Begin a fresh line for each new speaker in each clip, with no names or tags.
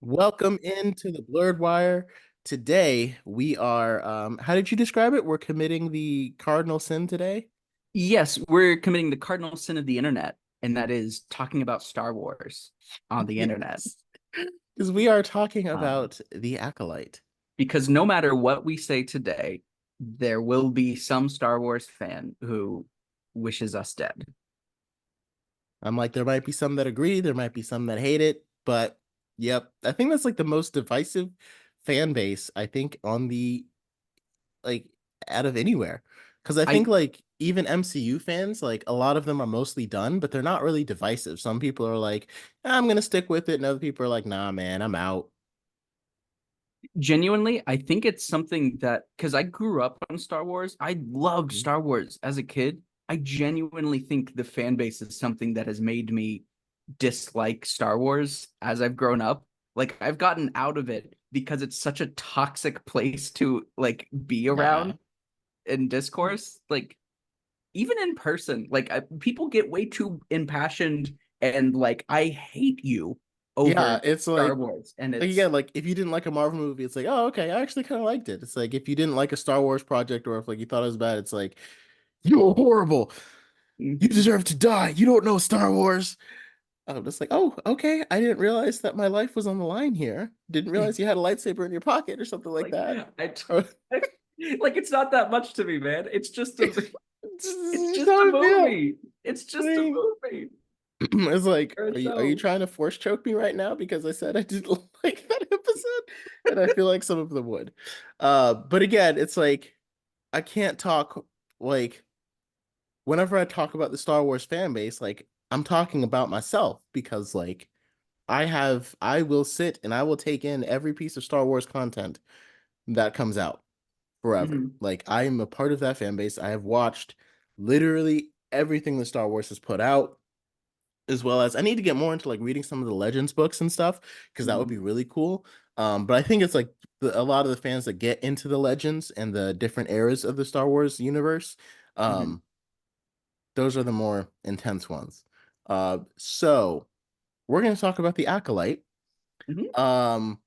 Welcome into the Blurred Wire. Today we are how did you describe it? We're committing the cardinal sin today.
Yes, we're committing the cardinal sin of the internet, and that is talking about Star Wars on the internet.
Yes. Because we are talking
Um,
about the Acolyte.
because no matter what we say today, there will be some Star Wars fan who wishes us dead.
I'm like, there might be some that agree, there might be some that hate it, but yep, I think that's like the most divisive fan base, I think, on the like out of anywhere. Because I think
I
like even MCU fans, like a lot of them are mostly done, but they're not really divisive. Some people are like, I'm gonna stick with it, and other people are like, nah, man, I'm out.
genuinely, I think it's something that because I grew up on Star Wars, I loved
Mhm.
Star Wars as a kid. I genuinely think the fan base is something that has made me dislike Star Wars as I've grown up. Like I've gotten out of it because it's such a toxic place to like be
Yeah.
around in discourse. Like even in person, like people get way too impassioned and like I hate you
Yeah,
over
it's
Star
like
Wars, and it's
again, like if you didn't like a Marvel movie, it's like, oh, okay, I actually kind of liked it. It's like if you didn't like a Star Wars project or if like you thought it was bad, it's like, you're horrible. You deserve to die. You don't know Star Wars. I'm just like, oh, okay. I didn't realize that my life was on the line here. Didn't realize you had a lightsaber in your pocket or something like
like
that.
I
Oh,
like it's not that much to me, man. It's
just
just
how
a
I feel.
movie. It's
I
just a
mean,
movie
it's like,
or a
are you
show.
trying to force choke me right now because I said I didn't like that episode? And I feel like some of them would. But again, it's like I can't talk like whenever I talk about the Star Wars fan base, like I'm talking about myself because like I will sit and I will take in every piece of Star Wars content that comes out forever.
Mhm.
Like I am a part of that fan base. I have watched literally everything that Star Wars has put out, as well as I need to get more into like reading some of the Legends books and stuff because that would be
Mhm.
really cool. But I think it's like a lot of the fans that get into the Legends and the different eras of the Star Wars universe.
Mhm.
Um, those are the more intense ones. So we're going to talk about the Acolyte.
Mhm.
Um,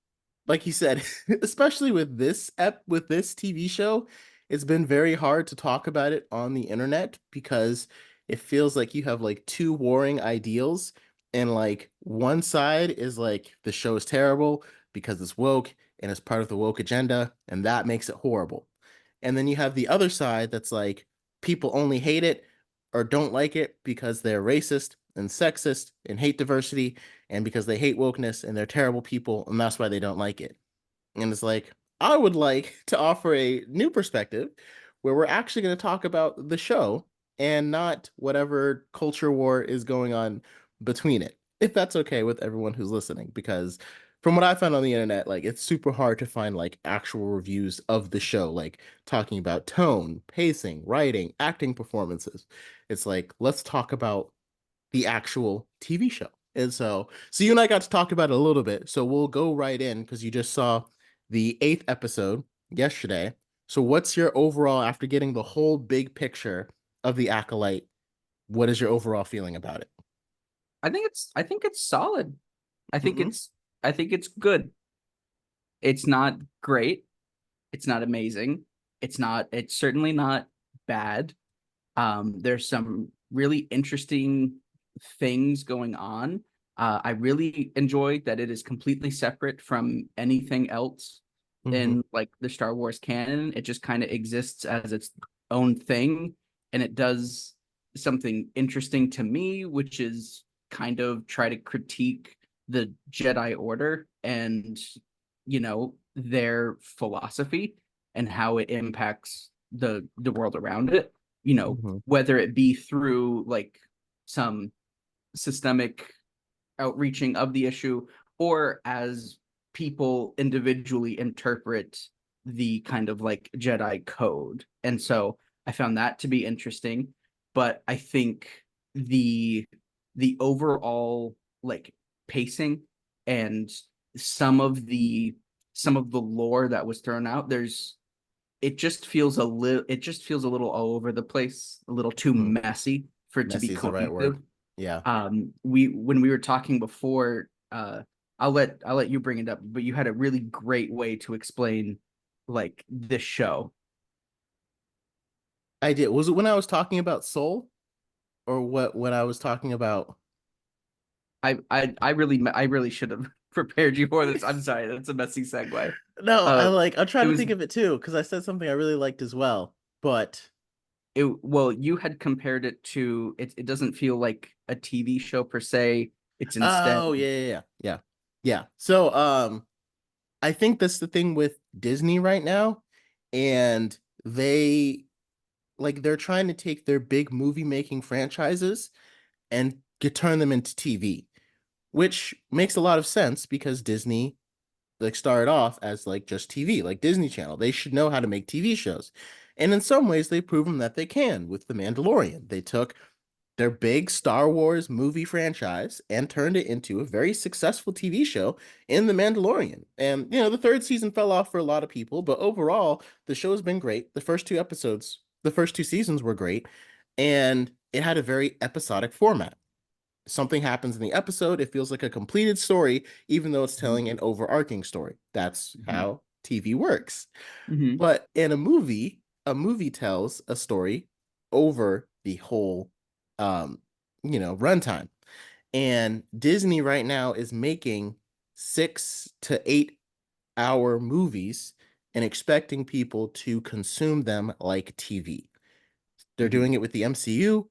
like you said, especially with this TV show, it's been very hard to talk about it on the internet because it feels like you have like two warring ideals, and like one side is like the show is terrible because it's woke and it's part of the woke agenda, and that makes it horrible. And then you have the other side that's like people only hate it or don't like it because they're racist and sexist and hate diversity and because they hate wokeness and they're terrible people and that's why they don't like it. And it's like, I would like to offer a new perspective where we're actually going to talk about the show and not whatever culture war is going on between it. If that's okay with everyone who's listening, because from what I found on the internet, like it's super hard to find like actual reviews of the show, like talking about tone, pacing, writing, acting performances. It's like, let's talk about the actual TV show. And so you and I got to talk about it a little bit. So we'll go right in because you just saw the eighth episode yesterday. So what's your overall, after getting the whole big picture of the Acolyte, what is your overall feeling about it?
I think it's solid. I think
Mm-hmm.
it's I think it's good. It's not great. It's not amazing. It's certainly not bad. There's some really interesting things going on. I really enjoy that it is completely separate from anything else
Mm-hmm.
in like the Star Wars canon. It just kind of exists as its own thing, and it does something interesting to me, which is kind of try to critique the Jedi Order and their philosophy and how it impacts the world around it.
Mm-hmm.
Whether it be through like some systemic outreaching of the issue or as people individually interpret the kind of like Jedi code. And so I found that to be interesting, but I think the the overall like pacing and some of the some of the lore that was thrown out, it just feels a little all over the place, a little too
Mm-hmm.
messy for it to be
Messy is the right word.
cohesive.
Yeah.
We when we were talking before, I'll let you bring it up, but you had a really great way to explain like this show.
I did. Was it when I was talking about Soul or what when I was talking about
I really should have prepared you for this. I'm sorry, that's a messy segue.
No,
Uh,
I'm
it
trying to
was
think of it too because I said something I really liked as well. But
well, you had compared it to it doesn't feel like a TV show per se. It's instead.
oh yeah. Yeah. So I think that's the thing with Disney right now, and they they're trying to take their big movie making franchises and turn them into TV, which makes a lot of sense because Disney started off as just TV, like Disney Channel. They should know how to make TV shows. And in some ways they've proven that they can with The Mandalorian. They took their big Star Wars movie franchise and turned it into a very successful TV show in The Mandalorian. And the third season fell off for a lot of people, but overall the show's been great. The first two seasons were great, and it had a very episodic format. Something happens in the episode, it feels like a completed story, even though it's
Mhm,
telling an overarching story. That's
mhm,
how TV works.
mhm,
But in a movie tells a story over the whole, um, runtime. And Disney right now is making 6 to 8 hour movies and expecting people to consume them like TV. They're
mhm,
doing it with the MCU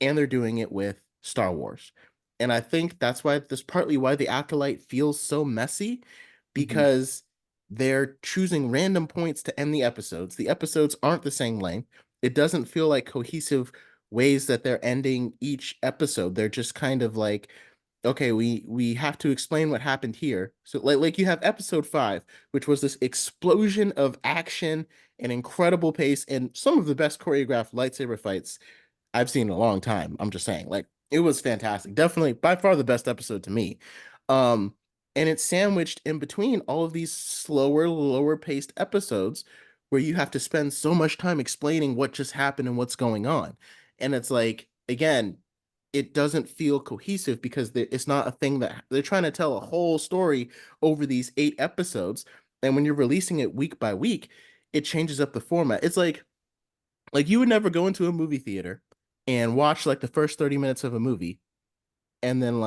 and they're doing it with Star Wars. And I think that's partly why the Acolyte feels so messy
mhm.
because they're choosing random points to end the episodes. The episodes aren't the same length. It doesn't feel like cohesive ways that they're ending each episode. They're just kind of like, okay, we have to explain what happened here. So like you have episode 5, which was this explosion of action and incredible pace and some of the best choreographed lightsaber fights I've seen in a long time. I'm just saying, it was fantastic. Definitely by far the best episode to me. Um, and it's sandwiched in between all of these slower, lower paced episodes where you have to spend so much time explaining what just happened and what's going on. And it's like, again, it doesn't feel cohesive because it's not a thing that they're trying to tell a whole story over these 8 episodes. And when you're releasing it week by week, it changes up the format. It's like you would never go into a movie theater and watch the first 30 minutes of a movie and then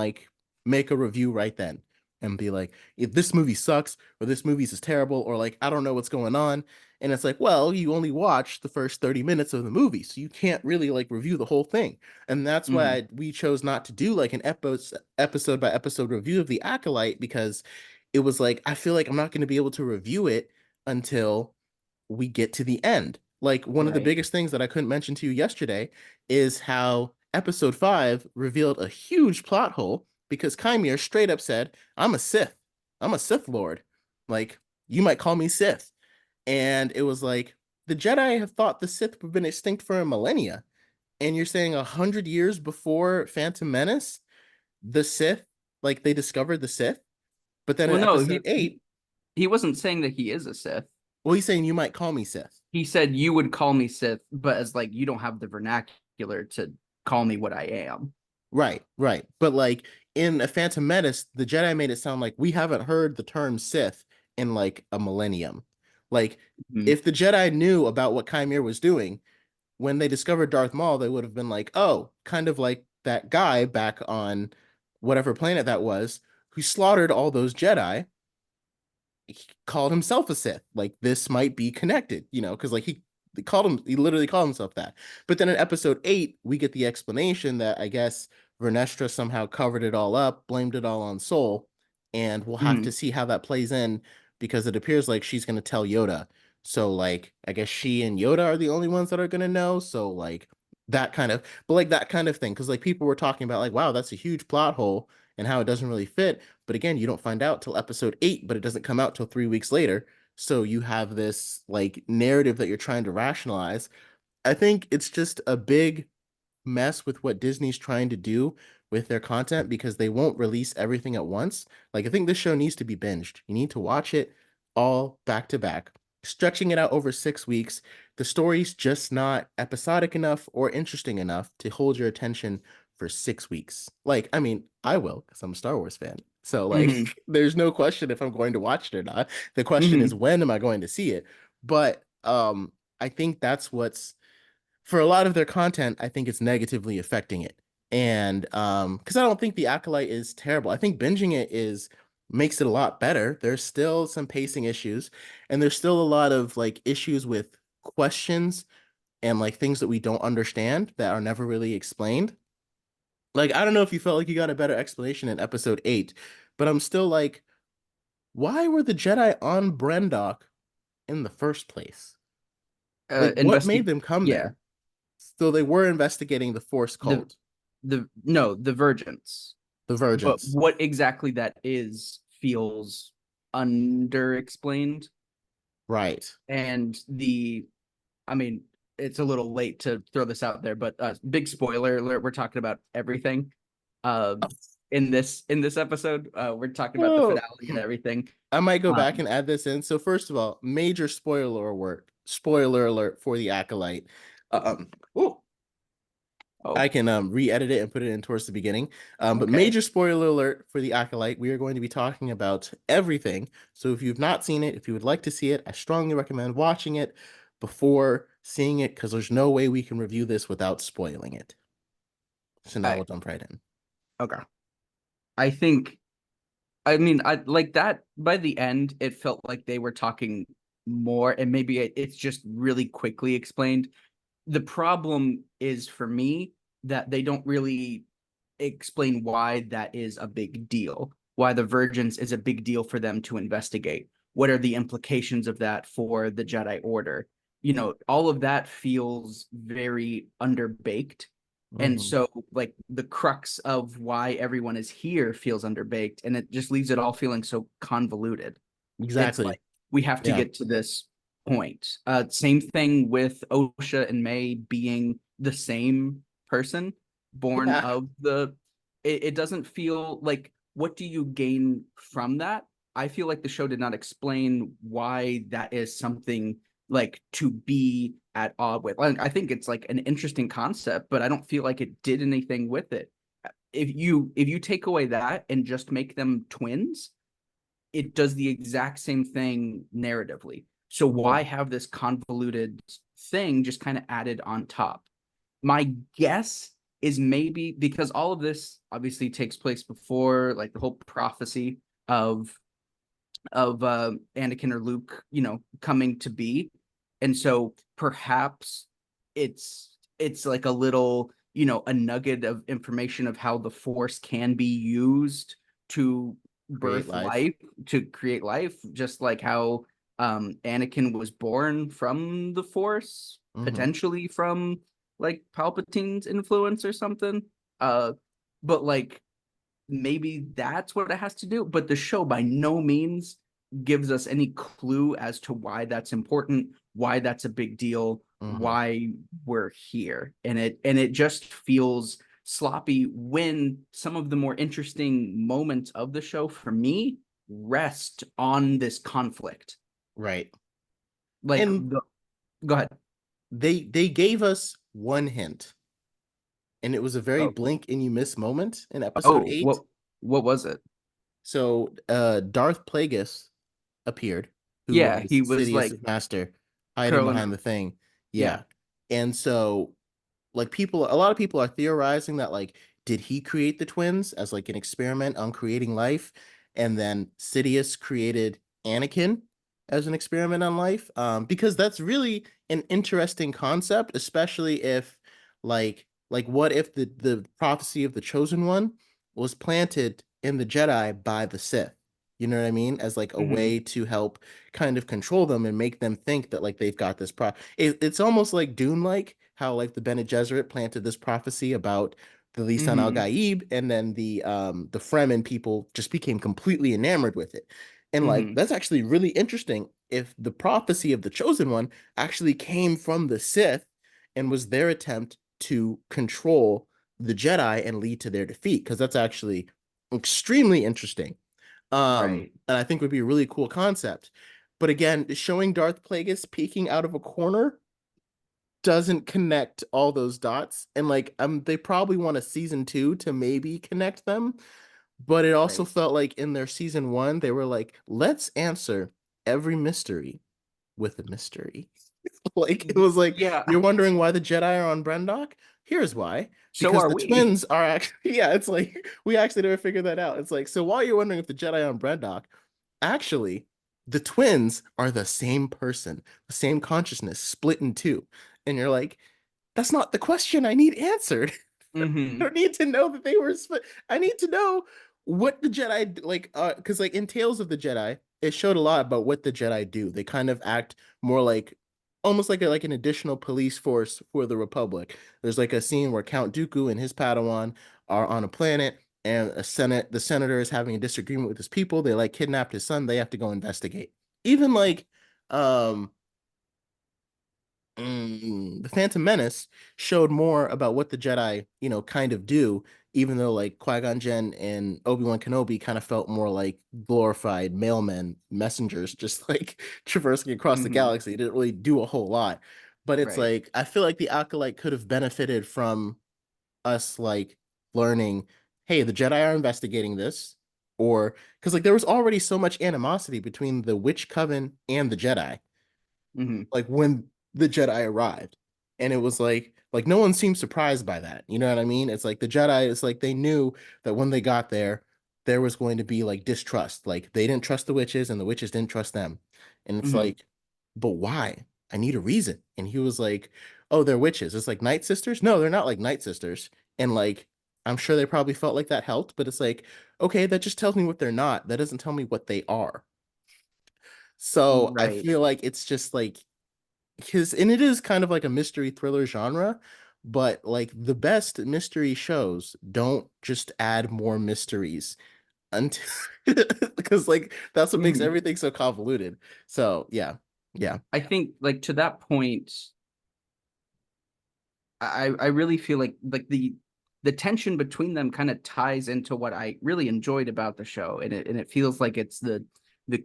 make a review right then and be like, if this movie sucks or this movie is terrible or I don't know what's going on. And it's like, well, you only watch the first 30 minutes of the movie, so you can't really review the whole thing. And that's
Mhm.
why we chose not to do an episode by episode review of The Acolyte because it was like, I feel like I'm not going to be able to review it until we get to the end. Like one of the
Right.
biggest things that I couldn't mention to you yesterday is how episode 5 revealed a huge plot hole because Chimera straight up said, I'm a Sith. I'm a Sith Lord. Like, you might call me Sith. And it was like, the Jedi have thought the Sith have been extinct for a millennia. And you're saying 100 years before Phantom Menace, the Sith, they discovered the Sith. But then
Well,
in
no,
episode
he, he
8,
he wasn't saying that he is a Sith.
well, he's saying you might call me Sith.
He said you would call me Sith, but as like you don't have the vernacular to call me what I am.
Right, right. But in a Phantom Menace, the Jedi made it sound like we haven't heard the term Sith in a millennium. Like
Mhm,
if the Jedi knew about what Chimera was doing, when they discovered Darth Maul, they would have been like, "Oh, kind of like that guy back on whatever planet that was who slaughtered all those Jedi." He called himself a Sith. Like this might be connected, because he literally called himself that. But then in episode 8, we get the explanation that I guess Vernestra somehow covered it all up, blamed it all on Soul, and we'll have to
mhm.
see how that plays in because it appears like she's gonna tell Yoda. So I guess she and Yoda are the only ones that are gonna know. So that kind of thing. Because people were talking about wow, that's a huge plot hole and how it doesn't really fit. But again, you don't find out till episode 8, but it doesn't come out till 3 weeks later. So you have this narrative that you're trying to rationalize. I think it's just a big mess with what Disney's trying to do with their content because they won't release everything at once. I think this show needs to be binged. You need to watch it all back to back. Stretching it out over 6 weeks, the story's just not episodic enough or interesting enough to hold your attention for 6 weeks. I mean, I will because I'm a Star Wars fan. So like
Hmm.
there's no question if I'm going to watch it or not. The question is
Hmm.
when am I going to see it? But I think that's what's for a lot of their content, I think it's negatively affecting it. And because I don't think The Acolyte is terrible. I think binging it is makes it a lot better. There's still some pacing issues, and there's still a lot of like issues with questions and like things that we don't understand that are never really explained. Like, I don't know if you felt like you got a better explanation in episode 8, but I'm still like, why were the Jedi on Brendok in the first place? Like, what made
Investigate.
them come
Yeah.
there? So they were investigating the Force
The
cult,
the Virgins.
the
But
Virgins.
what exactly that is feels underexplained.
Right.
And I mean, it's a little late to throw this out there, but big spoiler alert, we're talking about everything. In this episode, we're talking about the
Oh,
finale and everything.
I might go back
Um,
and add this in. So first of all, major spoiler alert for the Acolyte. Oh, I
oh,
can re-edit it and put it in towards the beginning. But
okay.
major spoiler alert for the Acolyte. We are going to be talking about everything. So if you've not seen it, if you would like to see it, I strongly recommend watching it before seeing it because there's no way we can review this without spoiling it. So now
I
we'll jump right in.
okay. I think I mean I like that by the end it felt like they were talking more and maybe it's just really quickly explained. The problem is for me that they don't really explain why that is a big deal, why the Virgins is a big deal for them to investigate. What are the implications of that for the Jedi Order? All of that feels very underbaked. And
Mhm.
so, like, the crux of why everyone is here feels underbaked, and it just leaves it all feeling so convoluted. It's
Exactly.
like we have to
Yeah.
get to this point. Same thing with Osha and May being the same person, born
Yeah.
of the. It doesn't feel like what do you gain from that? I feel like the show did not explain why that is something like to be at odds with. Like, I think it's like an interesting concept, but I don't feel like it did anything with it. If you take away that and just make them twins, it does the exact same thing narratively. So
Mhm.
why have this convoluted thing just kind of added on top? My guess is maybe because all of this obviously takes place before like the whole prophecy of Anakin or Luke, coming to be. And so perhaps it's like a little, a nugget of information of how the Force can be used to
Create
birth
life.
life, to create life, just like how Anakin was born from the Force,
Hmm.
potentially from like Palpatine's influence or something. Uh, but like maybe that's what it has to do. But the show by no means gives us any clue as to why that's important, why that's a big deal,
Hmm.
why we're here. And it just feels sloppy when some of the more interesting moments of the show for me rest on this conflict.
Right.
Like
And
go ahead.
they gave us one hint, and it was a very
Oh,
blink and you miss moment in episode
oh,
8.
what was it?
So Darth Plagueis appeared, who
Yeah,
was
he was like
Sidious's master, hiding
curling
behind
up.
the thing.
Yeah.
Yeah. And so like a lot of people are theorizing that like did he create the twins as like an experiment on creating life, and then Sidious created Anakin as an experiment on life, because that's really an interesting concept, especially if like what if the prophecy of the chosen one was planted in the Jedi by the Sith, you know what I mean, as like a
Hmm.
way to help kind of control them and make them think that like they've got this it's almost like Dune, like how like the Bene Gesserit planted this prophecy about the Lisan al
Hmm.
Gaib, and then the Fremen people just became completely enamored with it. And like
Hmm.
that's actually really interesting if the prophecy of the chosen one actually came from the Sith and was their attempt to control the Jedi and lead to their defeat, because that's actually extremely interesting.
Right.
And I think would be a really cool concept. But again, showing Darth Plagueis peeking out of a corner doesn't connect all those dots. And like they probably want a season 2 to maybe connect them, But it also
Right.
felt like in their season one, they were like, let's answer every mystery with a mystery. Like it was like
Yeah.
you're wondering why the Jedi are on Brendok. Here's why.
So
Because
are
the
we.
twins are actually yeah, it's like we actually never figured that out. It's like so while you're wondering if the Jedi are on Brendok, actually the twins are the same person, the same consciousness split in two. And you're like, that's not the question I need answered. I
Hmm.
don't need to know that they were split. I need to know what the Jedi like because like in Tales of the Jedi, it showed a lot about what the Jedi do. They kind of act more like almost like like an additional police force for the Republic. There's like a scene where Count Dooku and his Padawan are on a planet and the senator is having a disagreement with his people. They like kidnapped his son. They have to go investigate. Even like um the Phantom Menace showed more about what the Jedi, kind of do, even though like Qui-Gon Jinn and Obi-Wan Kenobi kind of felt more like glorified mailmen, messengers, just like traversing across the
Hmm.
galaxy. They didn't really do a whole lot. But it's
Right.
like I feel like the Acolyte could have benefited from us like learning, hey, the Jedi are investigating this, or because like there was already so much animosity between the Witch Coven and the Jedi
Hmm.
like when the Jedi arrived. And it was like no one seemed surprised by that. You know what I mean? It's like the Jedi, it's like they knew that when they got there, there was going to be like distrust. Like they didn't trust the witches and the witches didn't trust them. And it's
Hmm.
like, but why? I need a reason. And he was like, oh, they're witches. It's like Night Sisters? No, they're not like Night Sisters. And like, I'm sure they probably felt like that helped, but it's like, okay, that just tells me what they're not. That doesn't tell me what they are. So I
Right.
feel like it's just like because and it is kind of like a mystery thriller genre, but like the best mystery shows don't just add more mysteries until because like that's what makes
Hmm.
everything so convoluted. So yeah, yeah.
I think like to that point, I really feel like the tension between them kind of ties into what I really enjoyed about the show, and it feels like it's the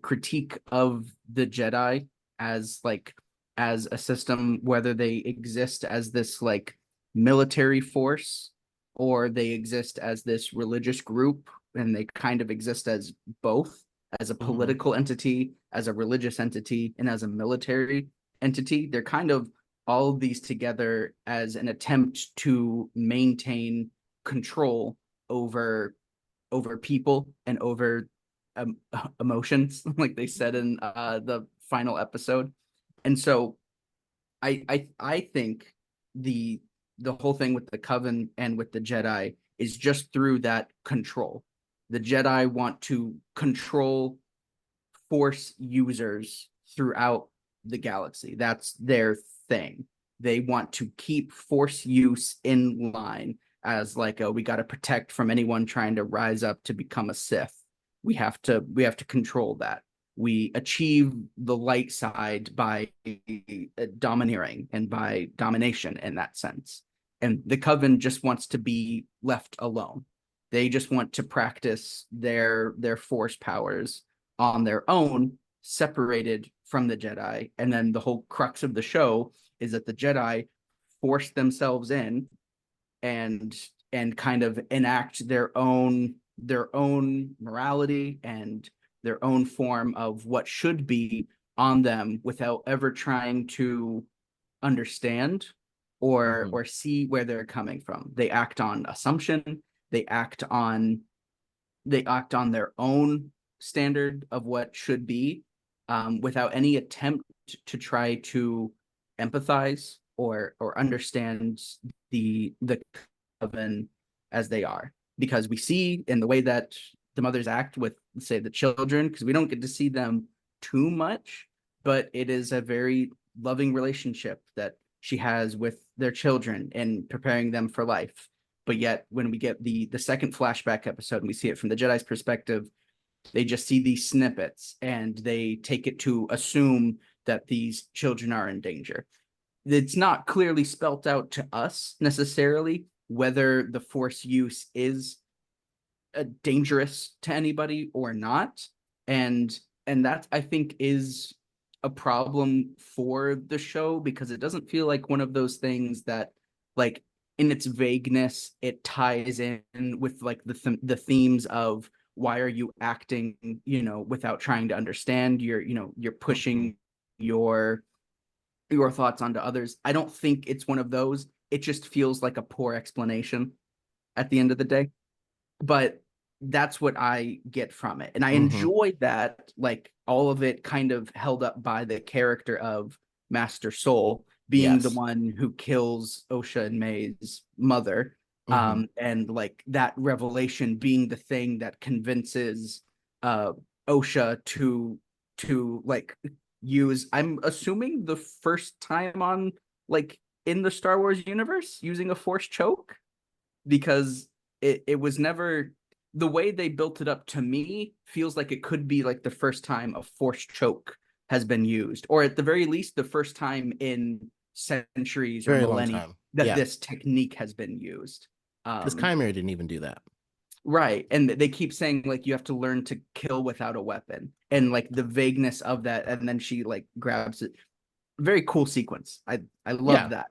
critique of the Jedi as like as a system, whether they exist as this like military force or they exist as this religious group, and they kind of exist as both, as a
Hmm.
political entity, as a religious entity, and as a military entity. They're kind of all of these together as an attempt to maintain control over people and over um, emotions, like they said in the final episode. And so I think the the whole thing with the Coven and with the Jedi is just through that control. The Jedi want to control Force users throughout the galaxy. That's their thing. They want to keep Force use in line as like we got to protect from anyone trying to rise up to become a Sith. We have to control that. We achieve the light side by domineering and by domination in that sense. And the Coven just wants to be left alone. They just want to practice their force powers on their own, separated from the Jedi. And then the whole crux of the show is that the Jedi force themselves in and kind of enact their own morality and their own form of what should be on them without ever trying to understand or
Hmm.
see where they're coming from. They act on assumption. They act on their own standard of what should be, without any attempt to try to empathize or understand the coven as they are, because we see in the way that the mothers act with, say, the children, because we don't get to see them too much, but it is a very loving relationship that she has with their children and preparing them for life. But yet when we get the second flashback episode and we see it from the Jedi's perspective, they just see these snippets and they take it to assume that these children are in danger. It's not clearly spelt out to us necessarily whether the force use is dangerous to anybody or not, and that I think is a problem for the show, because it doesn't feel like one of those things that like in its vagueness, it ties in with like the themes of why are you acting, without trying to understand. You're
Mhm.
pushing your your thoughts onto others. I don't think it's one of those. It just feels like a poor explanation at the end of the day. But that's what I get from it. And I
Mhm.
enjoy that, like all of it kind of held up by the character of Master Soul being the
Yes.
one who kills Osha and May's mother.
Mhm.
And like that revelation being the thing that convinces uh Osha to like use, I'm assuming the first time on like in the Star Wars universe using a force choke, because it was never, the way they built it up to me feels like it could be like the first time a force choke has been used, or at the very least the first time in centuries or
Very long
millennia
time.
that
Yeah.
this technique has been used.
Because
um
Chimera didn't even do that.
right, and they keep saying like you have to learn to kill without a weapon, and like the vagueness of that, and then she like grabs it. Very cool sequence. I love
Yeah.
that.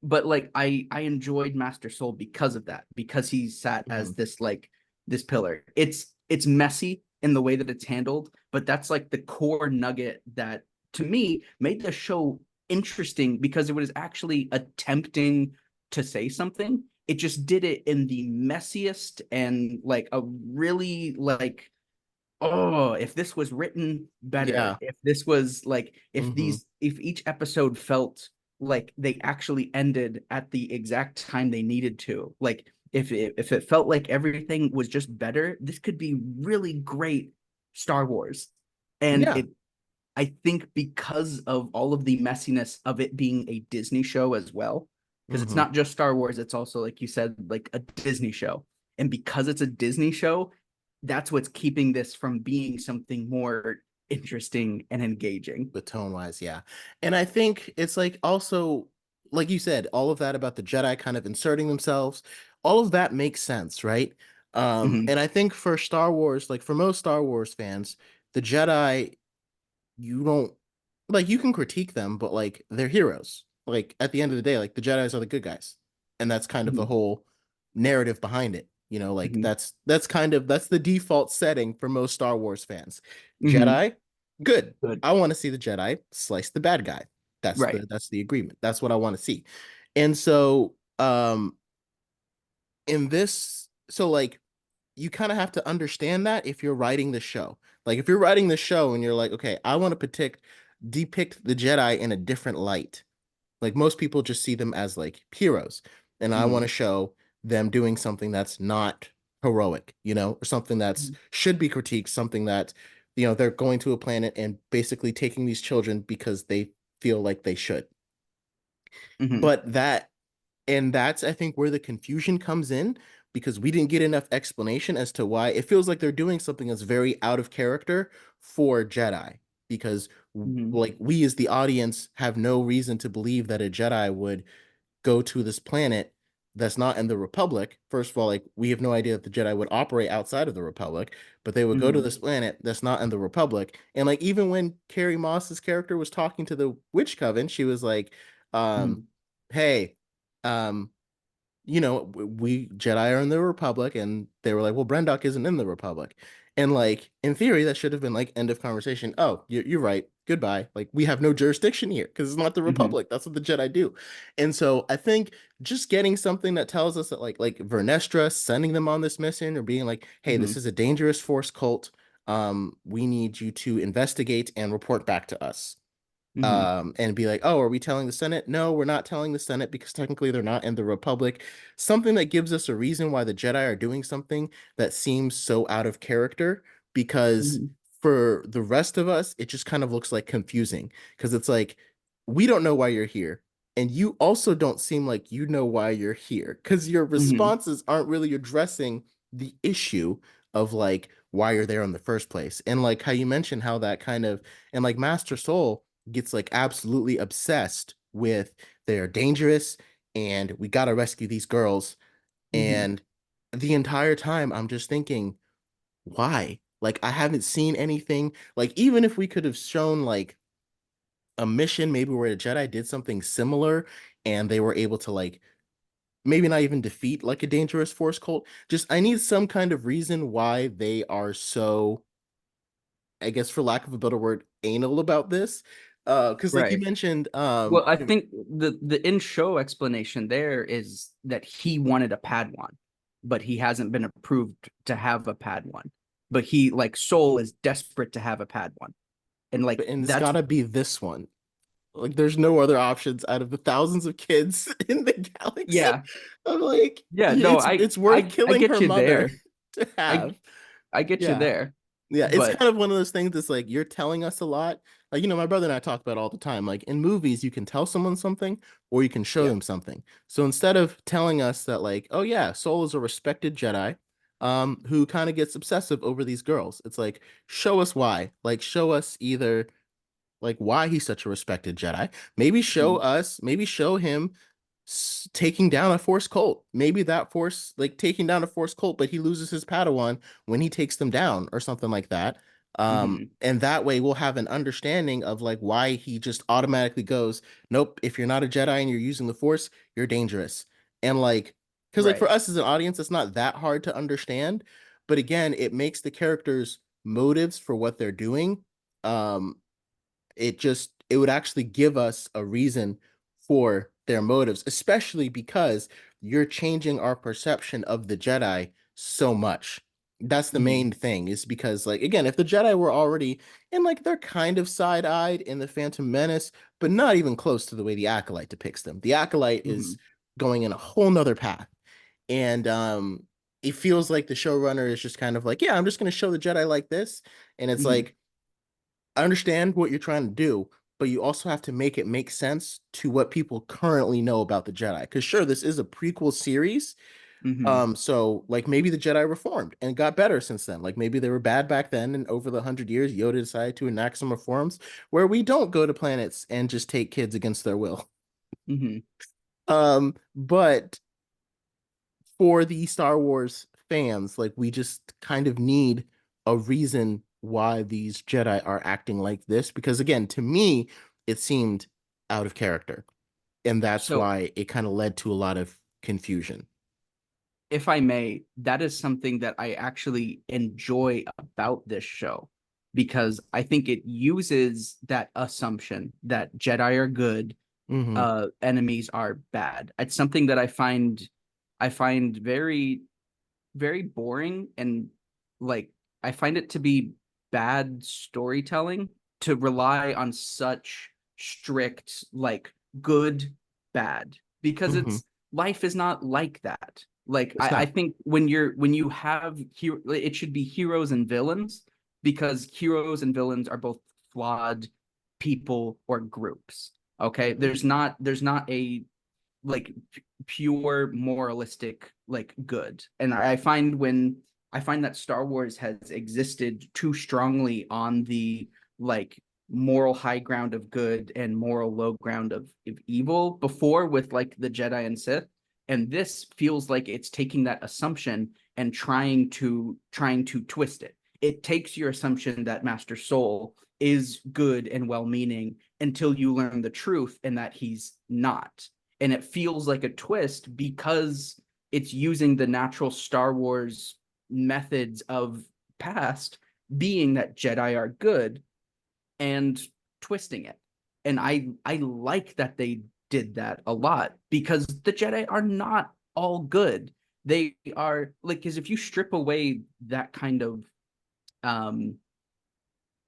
But like I enjoyed Master Soul because of that, because he sat as
Mhm.
this like this pillar. It's messy in the way that it's handled, but that's like the core nugget that to me made the show interesting, because it was actually attempting to say something. It just did it in the messiest and like a really like, oh, if this was written better,
Yeah.
if this was like,
Mhm.
if each episode felt like they actually ended at the exact time they needed to, like if it felt like everything was just better, this could be really great Star Wars. And
Yeah.
I think because of all of the messiness of it being a Disney show as well, because it's
Mhm.
not just Star Wars, it's also, like you said, like a Disney show. And because it's a Disney show, that's what's keeping this from being something more interesting and engaging.
But tone wise, yeah. And I think it's like also, like you said, all of that about the Jedi kind of inserting themselves, all of that makes sense, right?
Mm-hmm.
And I think for Star Wars, like for most Star Wars fans, the Jedi, you don't like you can critique them, but like they're heroes. Like at the end of the day, like the Jedi's are the good guys. And that's kind of the
Mm-hmm.
whole narrative behind it. Like
Mm-hmm.
that's the default setting for most Star Wars fans.
Mm-hmm.
Jedi, good.
Good.
I want to see the Jedi slice the bad guy.
Right.
That's the agreement. That's what I want to see. And so in this so like you kind of have to understand that if you're writing the show. Like if you're writing the show and you're like, okay, I want to depict the Jedi in a different light. Like most people just see them as like heroes, and I want
Mm-hmm.
to show them doing something that's not heroic, or something that's should be critiqued, something that, they're going to a planet and basically taking these children because they feel like they should.
Mm-hmm.
But that's I think where the confusion comes in, because we didn't get enough explanation as to why it feels like they're doing something that's very out of character for Jedi, because
Mm-hmm.
like we as the audience have no reason to believe that a Jedi would go to this planet that's not in the Republic. First of all, like we have no idea that the Jedi would operate outside of the Republic, but they would go to
Mm-hmm.
this planet that's not in the Republic. And like even when Carrie Moss's character was talking to the Witch Coven, she was like,
Mm-hmm.
"Hey, um, we Jedi are in the Republic," and they were like, "Well, Brendok isn't in the Republic," and like in theory, that should have been like end of conversation. Oh, you're right. Goodbye. Like we have no jurisdiction here because it's not the
Mm-hmm.
Republic. That's what the Jedi do, and so I think just getting something that tells us that like Vernestra sending them on this mission or being like, "Hey,
Mm-hmm.
this is a dangerous Force cult. We need you to investigate and report back to us."
Mm-hmm.
And be like, oh, are we telling the Senate? No, we're not telling the Senate because technically they're not in the Republic. Something that gives us a reason why the Jedi are doing something that seems so out of character, because
Mm-hmm.
for the rest of us, it just kind of looks like confusing because it's like, we don't know why you're here. And you also don't seem like you know why you're here because your
Mm-hmm.
responses aren't really addressing the issue of like why you're there in the first place. And like how you mentioned how that kind of, and like Master Soul gets like absolutely obsessed with they're dangerous and we got to rescue these girls.
Mm-hmm.
And the entire time I'm just thinking, why? Like I haven't seen anything. Like even if we could have shown like a mission maybe where a Jedi did something similar and they were able to like maybe not even defeat like a dangerous force cult. Just I need some kind of reason why they are so, I guess for lack of a better word, anal about this. Because like you
Right.
mentioned,
Well, I think the in show explanation there is that he wanted a Padawan, but he hasn't been approved to have a Padawan. But he like Soul is desperate to have a Padawan, and like
and it's
that's
gotta be this one. Like there's no other options out of the thousands of kids in the galaxy.
yeah,
I'm like,
yeah. No,
it's worth
I
killing
get
her
you
mother
there.
to
I
have.
I get you
Yeah.
there,
Yeah, it's
but
kind of one of those things that's like you're telling us a lot. Like, my brother and I talk about all the time. Like in movies, you can tell someone something or you can show
yeah.
them something. So instead of telling us that, like, oh yeah, Soul is a respected Jedi, who kind of gets obsessive over these girls, it's like, show us why. Like, show us either like why he's such a respected Jedi.
Mhm,
Maybe show him taking down a Force cult. Maybe that Force, like taking down a Force cult, but he loses his Padawan when he takes them down or something like that.
mhm,
And that way we'll have an understanding of like why he just automatically goes, nope, if you're not a Jedi and you're using the Force, you're dangerous. And like, because like for
right.
us as an audience, it's not that hard to understand. But again, it makes the characters' motives for what they're doing um it would actually give us a reason for their motives, especially because you're changing our perception of the Jedi so much. That's the
Mhm,
main thing, is because like again, if the Jedi were already and like they're kind of side-eyed in the Phantom Menace, but not even close to the way the Acolyte depicts them. The Acolyte is
mhm,
going in a whole nother path. And it feels like the showrunner is just kind of like, yeah, I'm just gonna show the Jedi like this. And it's
mhm,
like, I understand what you're trying to do, but you also have to make it make sense to what people currently know about the Jedi. Because sure, this is a prequel series.
mhm,
So like maybe the Jedi reformed and got better since then. Like maybe they were bad back then, and over the 100 years, Yoda decided to enact some reforms where we don't go to planets and just take kids against their will.
mhm.
But for the Star Wars fans, like we just kind of need a reason why these Jedi are acting like this. Because again, to me, it seemed out of character. And that's
So
why it kind of led to a lot of confusion.
if I may, that is something that I actually enjoy about this show because I think it uses that assumption that Jedi are good,
Hmm.
enemies are bad. It's something that I find very very boring and like I find it to be bad storytelling to rely on such strict like good bad because
Hmm.
it's life is not like that. Like
It's
I
not.
think when you have hero, it should be heroes and villains because heroes and villains are both flawed people or groups. Okay, there's not a like pure moralistic like good. And I find that Star Wars has existed too strongly on the like moral high ground of good and moral low ground of evil before with like the Jedi and Sith. And this feels like it's taking that assumption and trying to twist it. It takes your assumption that Master Soul is good and well-meaning until you learn the truth and that he's not, and it feels like a twist because it's using the natural Star Wars methods of past, being that Jedi are good and twisting it. And I like that they did that a lot because the Jedi are not all good. They are like because if you strip away that kind of um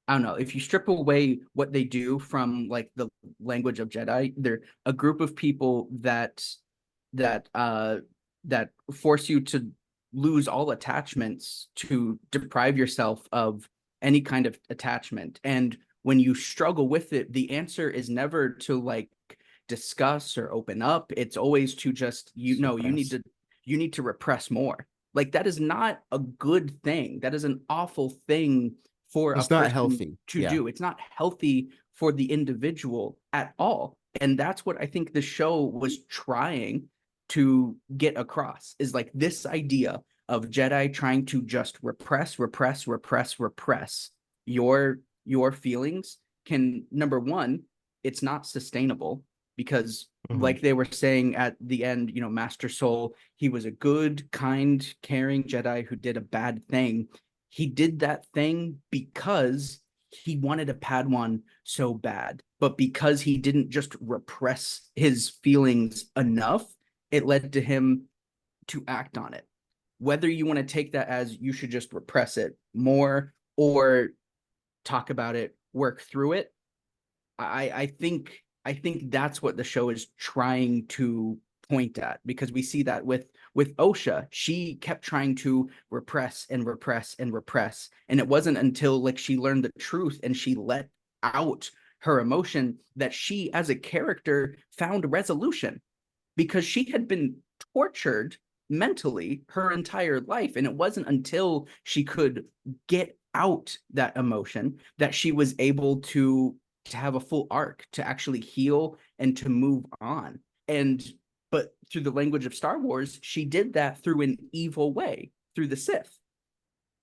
I don't know, if you strip away what they do from like the language of Jedi, they're a group of people that uh that force you to lose all attachments to deprive yourself of any kind of attachment. And when you struggle with it, the answer is never to like discuss or open up. It's always to just
Suppress.
you need to repress more. Like that is not a good thing. That is an awful thing for a
It's not
person
healthy.
to
Yeah.
do. It's not healthy for the individual at all. And that's what I think the show was trying to get across is like this idea of Jedi trying to just repress your feelings can number one it's not sustainable because
Hmm.
like they were saying at the end, Master Soul, he was a good, kind, caring Jedi who did a bad thing. He did that thing because he wanted a Padawan so bad, but because he didn't just repress his feelings enough, it led to him to act on it. Whether you want to take that as you should just repress it more or talk about it, work through it, I think that's what the show is trying to point at, because we see that with Osha, she kept trying to repress and repress and repress, and it wasn't until like she learned the truth and she let out her emotion that she as a character found resolution, because she had been tortured mentally her entire life. And it wasn't until she could get out that emotion that she was able to have a full arc, to actually heal and to move on. And but through the language of Star Wars, she did that through an evil way, through the Sith.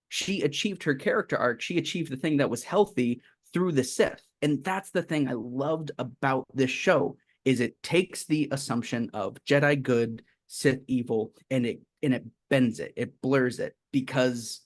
She achieved her character arc. She achieved the thing that was healthy through the Sith. And that's the thing I loved about this show, is it takes the assumption of Jedi good, Sith evil, and it bends it. It blurs it, because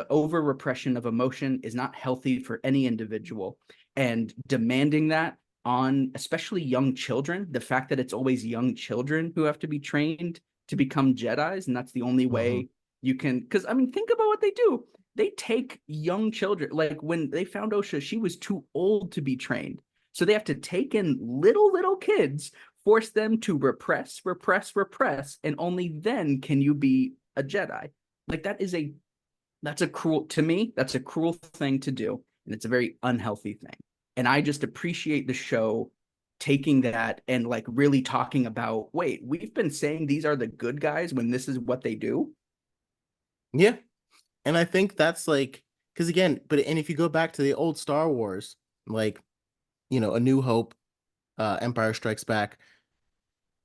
over repression of emotion is not healthy for any individual. And demanding that on especially young children, the fact that it's always young children who have to be trained to become Jedis, and that's the only
Hmm.
way you can. Because I mean, think about what they do. They take young children. Like when they found Osha, she was too old to be trained, so they have to take in little kids, force them to repress, repress, repress, and only then can you be a Jedi. Like that's a cruel, to me, that's a cruel thing to do, and it's a very unhealthy thing. And I just appreciate the show taking that and like really talking about, wait, we've been saying these are the good guys when this is what they do.
Yeah. And I think that's like, because again, and if you go back to the old Star Wars, like, A New Hope, Empire Strikes Back,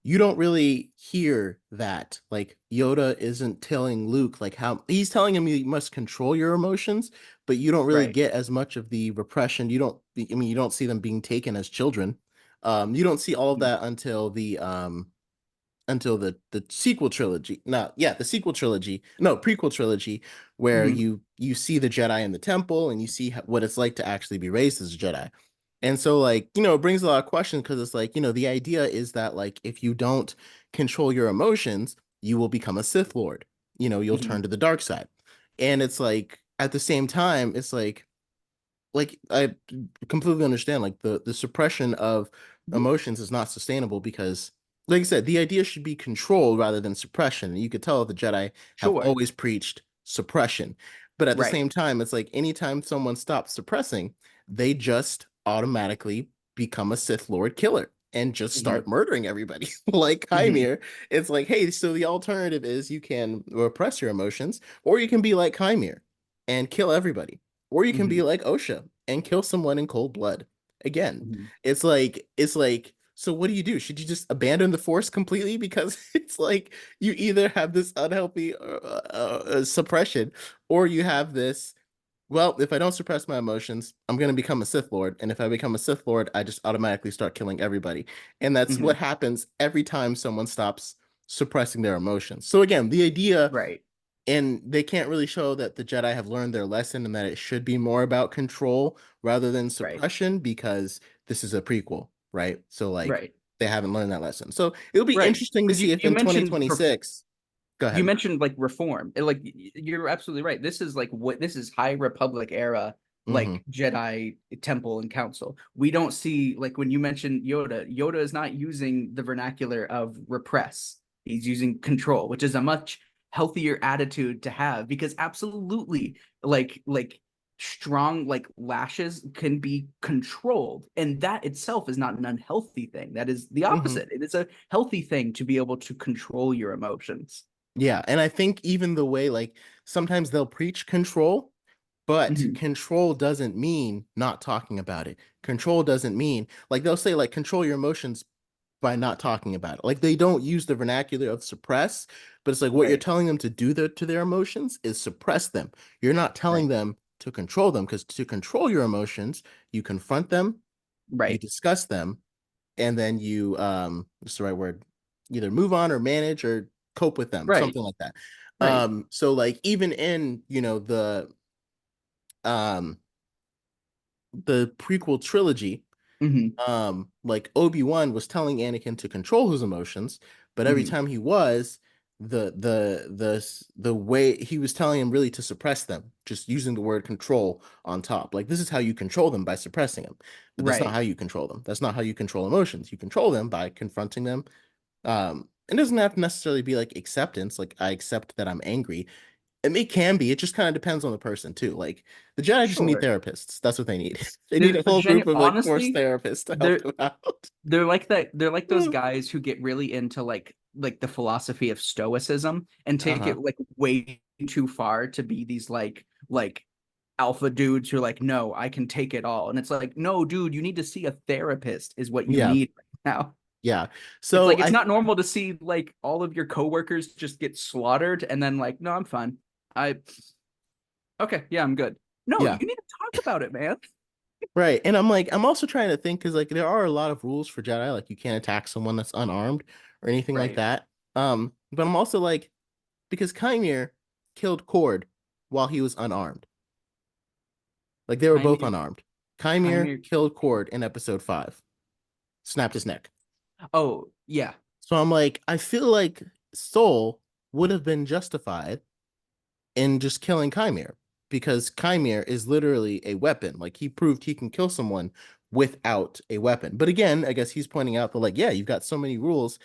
you don't really hear that. Like Yoda isn't telling Luke like how he's telling him you must control your emotions, but you don't really
Right.
get as much of the repression. I mean, you don't see them being taken as children. You don't see all of
Mhm.
that until the sequel trilogy. No, yeah, the sequel trilogy. No, prequel trilogy, where
Mhm.
you see the Jedi in the temple and you see what it's like to actually be raised as a Jedi. And so like, it brings a lot of questions because it's like, the idea is that like if you don't control your emotions, you will become a Sith Lord. You'll
Mhm.
turn to the dark side. And it's like at the same time, it's like I completely understand like the suppression of
Mhm.
emotions is not sustainable because like I said, the idea should be control rather than suppression. And you could tell the Jedi have
Sure.
always preached suppression. But at the
Right.
same time, it's like anytime someone stops suppressing, they just automatically become a Sith Lord killer and just start
Mhm.
murdering everybody. Like
Mhm.
Chimere, it's like, hey, so the alternative is you can repress your emotions, or you can be like Chimere and kill everybody. Or you can be
Mhm.
like OSHA and kill someone in cold blood. Again,
Mhm.
it's like so what do you do? Should you just abandon the force completely? Because it's like you either have this unhealthy suppression or you have this, well, if I don't suppress my emotions, I'm going to become a Sith Lord. And if I become a Sith Lord, I just automatically start killing everybody. And that's what
Mhm.
happens every time someone stops suppressing their emotions. So again, the idea,
Right.
and they can't really show that the Jedi have learned their lesson and that it should be more about control rather than
Right.
suppression because this is a prequel, right? So like
Right.
they haven't learned that lesson. So it'll be
Right.
interesting to
Because
see if
you
in
mentioned,
2026, go
you
ahead.
mentioned like reform, and like you're absolutely right. This is like what this is, High Republic era,
Hmm.
like Jedi temple and council. We don't see, like when you mentioned Yoda, Yoda is not using the vernacular of repress. He's using control, which is a much healthier attitude to have, because absolutely, like strong like lashes can be controlled, and that itself is not an unhealthy thing. That is the
Hmm.
opposite. It is a healthy thing to be able to control your emotions.
Yeah, and I think even the way like sometimes they'll preach control, but
Mhm.
control doesn't mean not talking about it. Control doesn't mean like they'll say like control your emotions by not talking about it. Like they don't use the vernacular of suppress, but it's like what you're
Right,
telling them to do to their emotions is suppress them. You're not telling
right,
them to control them because to control your emotions, you confront them, you
Right.
discuss them, and then you what's the right word? Either move on or manage or cope with them,
Right.
something like that.
Right.
So like even in, um the prequel trilogy,
Hmm.
like Obi-Wan was telling Anakin to control his emotions, but every
Hmm.
time he was, the way he was telling him really to suppress them, just using the word control on top. Like this is how you control them, by suppressing them. But that's not
Right.
how you control them. That's not how you control emotions. You control them by confronting them. It doesn't have to necessarily be like acceptance, like I accept that I'm angry. It can be. It just kind of depends on the person too. Like the Jedi just need
Sure.
therapists. That's what they need. They need a whole group of like force
Honestly,
therapists to help
they're
them out.
they're like that. They're like those guys who get really into like the philosophy of stoicism and take
Uh-huh.
it like way too far to be these like alpha dudes who are like, no, I can take it all. And it's like, no, dude, you need to see a therapist is what you
Yeah.
need right now.
Yeah.
It's
So
like it's not normal to see like all of your coworkers just get slaughtered and then like, no, I'm fine. I okay, yeah, I'm good. No, you
yeah.
need to talk about it, man.
Right. And I'm like, I'm also trying to think because like there are a lot of rules for Jedi, like you can't attack someone that's unarmed or anything like
Right.
that. But I'm also like, because Kymir killed Cord while he was unarmed. Like they were both
Chimere,
unarmed. Kymir
Chimere.
killed Cord in episode 5, snapped his neck.
Oh, yeah.
So I'm like, I feel like Soul would have been justified in just killing Kymir because Kymir is literally a weapon. Like he proved he can kill someone without a weapon. But again, I guess he's pointing out that like, yeah, you've got so many rules.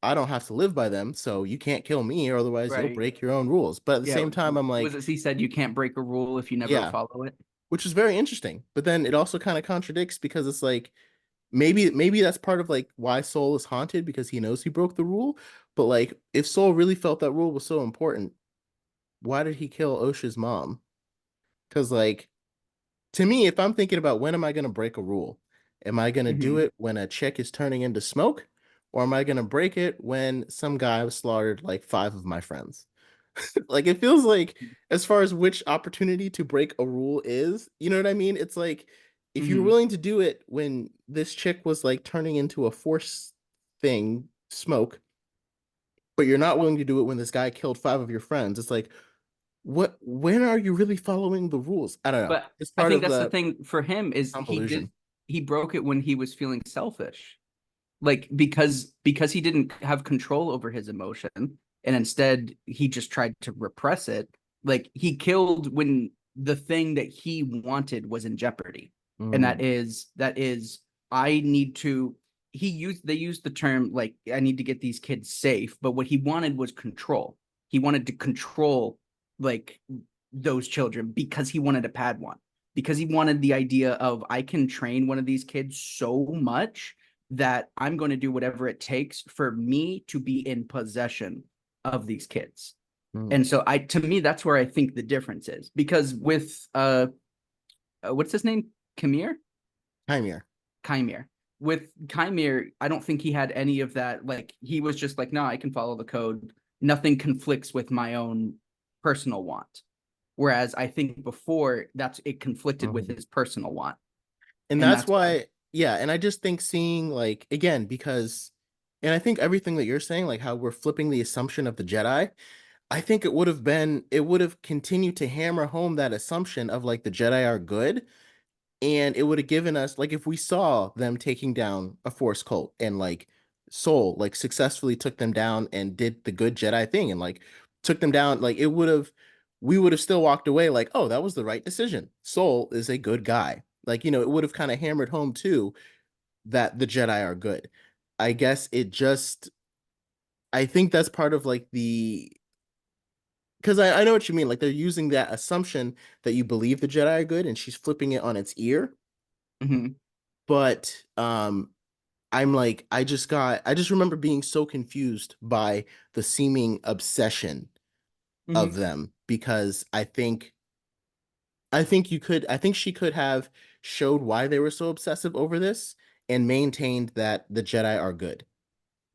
I don't have to live by them, so you can't kill me or otherwise you'll
Right.
break your own rules. But at the
Yeah.
same time, I'm
Was
like,
it he said you can't break a rule if you never
yeah,
follow it?
which is very interesting. But then it also kind of contradicts because it's like maybe that's part of like why Soul is haunted because he knows he broke the rule. But like if Soul really felt that rule was so important, why did he kill Osha's mom? Because like to me, if I'm thinking about when am I going to break a rule, am I going to do
Hmm.
it when a chick is turning into smoke, or am I going to break it when some guy slaughtered like 5 of my friends? Like it feels like as far as which opportunity to break a rule is, you know what I mean? It's like if you're
Hmm.
willing to do it when this chick was like turning into a force thing, smoke, but you're not willing to do it when this guy killed 5 of your friends, it's like when are you really following the rules? I don't know.
But
It's
I
part
think
of
that's the
the
thing for him is
convolution.
he broke it when he was feeling selfish. Like because he didn't have control over his emotion and instead he just tried to repress it. Like he killed when the thing that he wanted was in jeopardy. And
Mm,
that is I need to they used the term like I need to get these kids safe, but what he wanted was control. He wanted to control like those children because he wanted a Padawan. Because he wanted the idea of I can train one of these kids so much that I'm going to do whatever it takes for me to be in possession of these kids.
mm.
And so I to me that's where I think the difference is because with what's his name? Kamir?
Chimere.
Chimere. With Chimere, I don't think he had any of that. Like he was just like, no, I can follow the code. Nothing conflicts with my own personal want. Whereas I think before that's it conflicted with
Mhm.
his personal want.
And
And
that's
that's why.
why, yeah, and I just think seeing like again, because and I think everything that you're saying, like how we're flipping the assumption of the Jedi, I think it would have continued to hammer home that assumption of like the Jedi are good. And it would have given us like if we saw them taking down a force cult and like Soul like successfully took them down and did the good Jedi thing and like took them down, like it would have we would have still walked away like, oh, that was the right decision. Soul is a good guy. Like, it would have kind of hammered home too that the Jedi are good. I guess it just I think that's part of like the because I know what you mean. Like they're using that assumption that you believe the Jedi are good and she's flipping it on its ear.
Mhm.
But I'm like, I just remember being so confused by the seeming obsession of
Mhm.
them because I think she could have showed why they were so obsessive over this and maintained that the Jedi are good.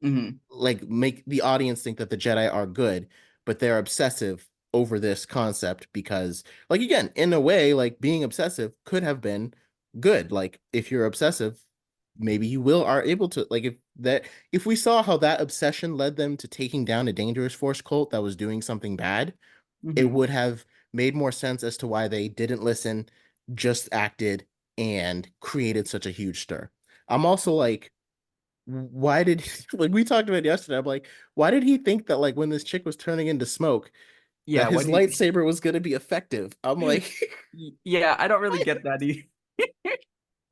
Mhm.
Like make the audience think that the Jedi are good, but they're obsessive over this concept because like again, in a way, like being obsessive could have been good. Like if you're obsessive, maybe you will are able to like if we saw how that obsession led them to taking down a dangerous force cult that was doing something bad, it
Hmm.
would have made more sense as to why they didn't listen, just acted and created such a huge stir. I'm also like, why did like we talked about it yesterday? I'm like, why did he think that like when this chick was turning into smoke, that
Yeah, why
his
do you?
lightsaber was gonna be effective? I'm like,
Yeah, I don't really get that either.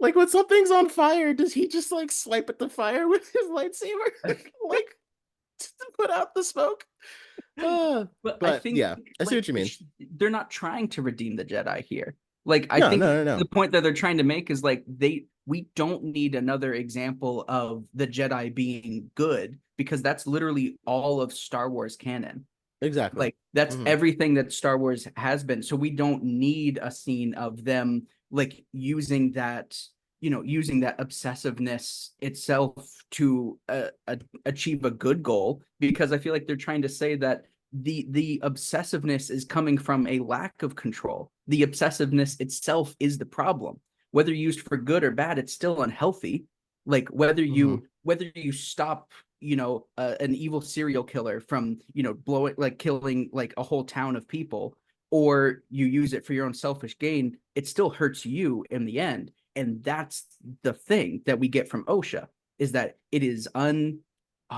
like when something's on fire, does he just like swipe at the fire with his lightsaber? Like to put out the smoke? Uh,
But I
but
think
yeah, I see
like
what you mean.
they're not trying to redeem the Jedi here. Like I
No,
think
no, no,
the
no.
point that they're trying to make is like we don't need another example of the Jedi being good because that's literally all of Star Wars canon.
Exactly.
Like that's
Hmm.
everything that Star Wars has been. So we don't need a scene of them like using that, using that obsessiveness itself to achieve a good goal because I feel like they're trying to say that the obsessiveness is coming from a lack of control. The obsessiveness itself is the problem. Whether used for good or bad, it's still unhealthy. Like
Hmm.
whether you stop an evil serial killer from blowing like killing like a whole town of people or you use it for your own selfish gain, it still hurts you in the end. And that's the thing that we get from OSHA is that it is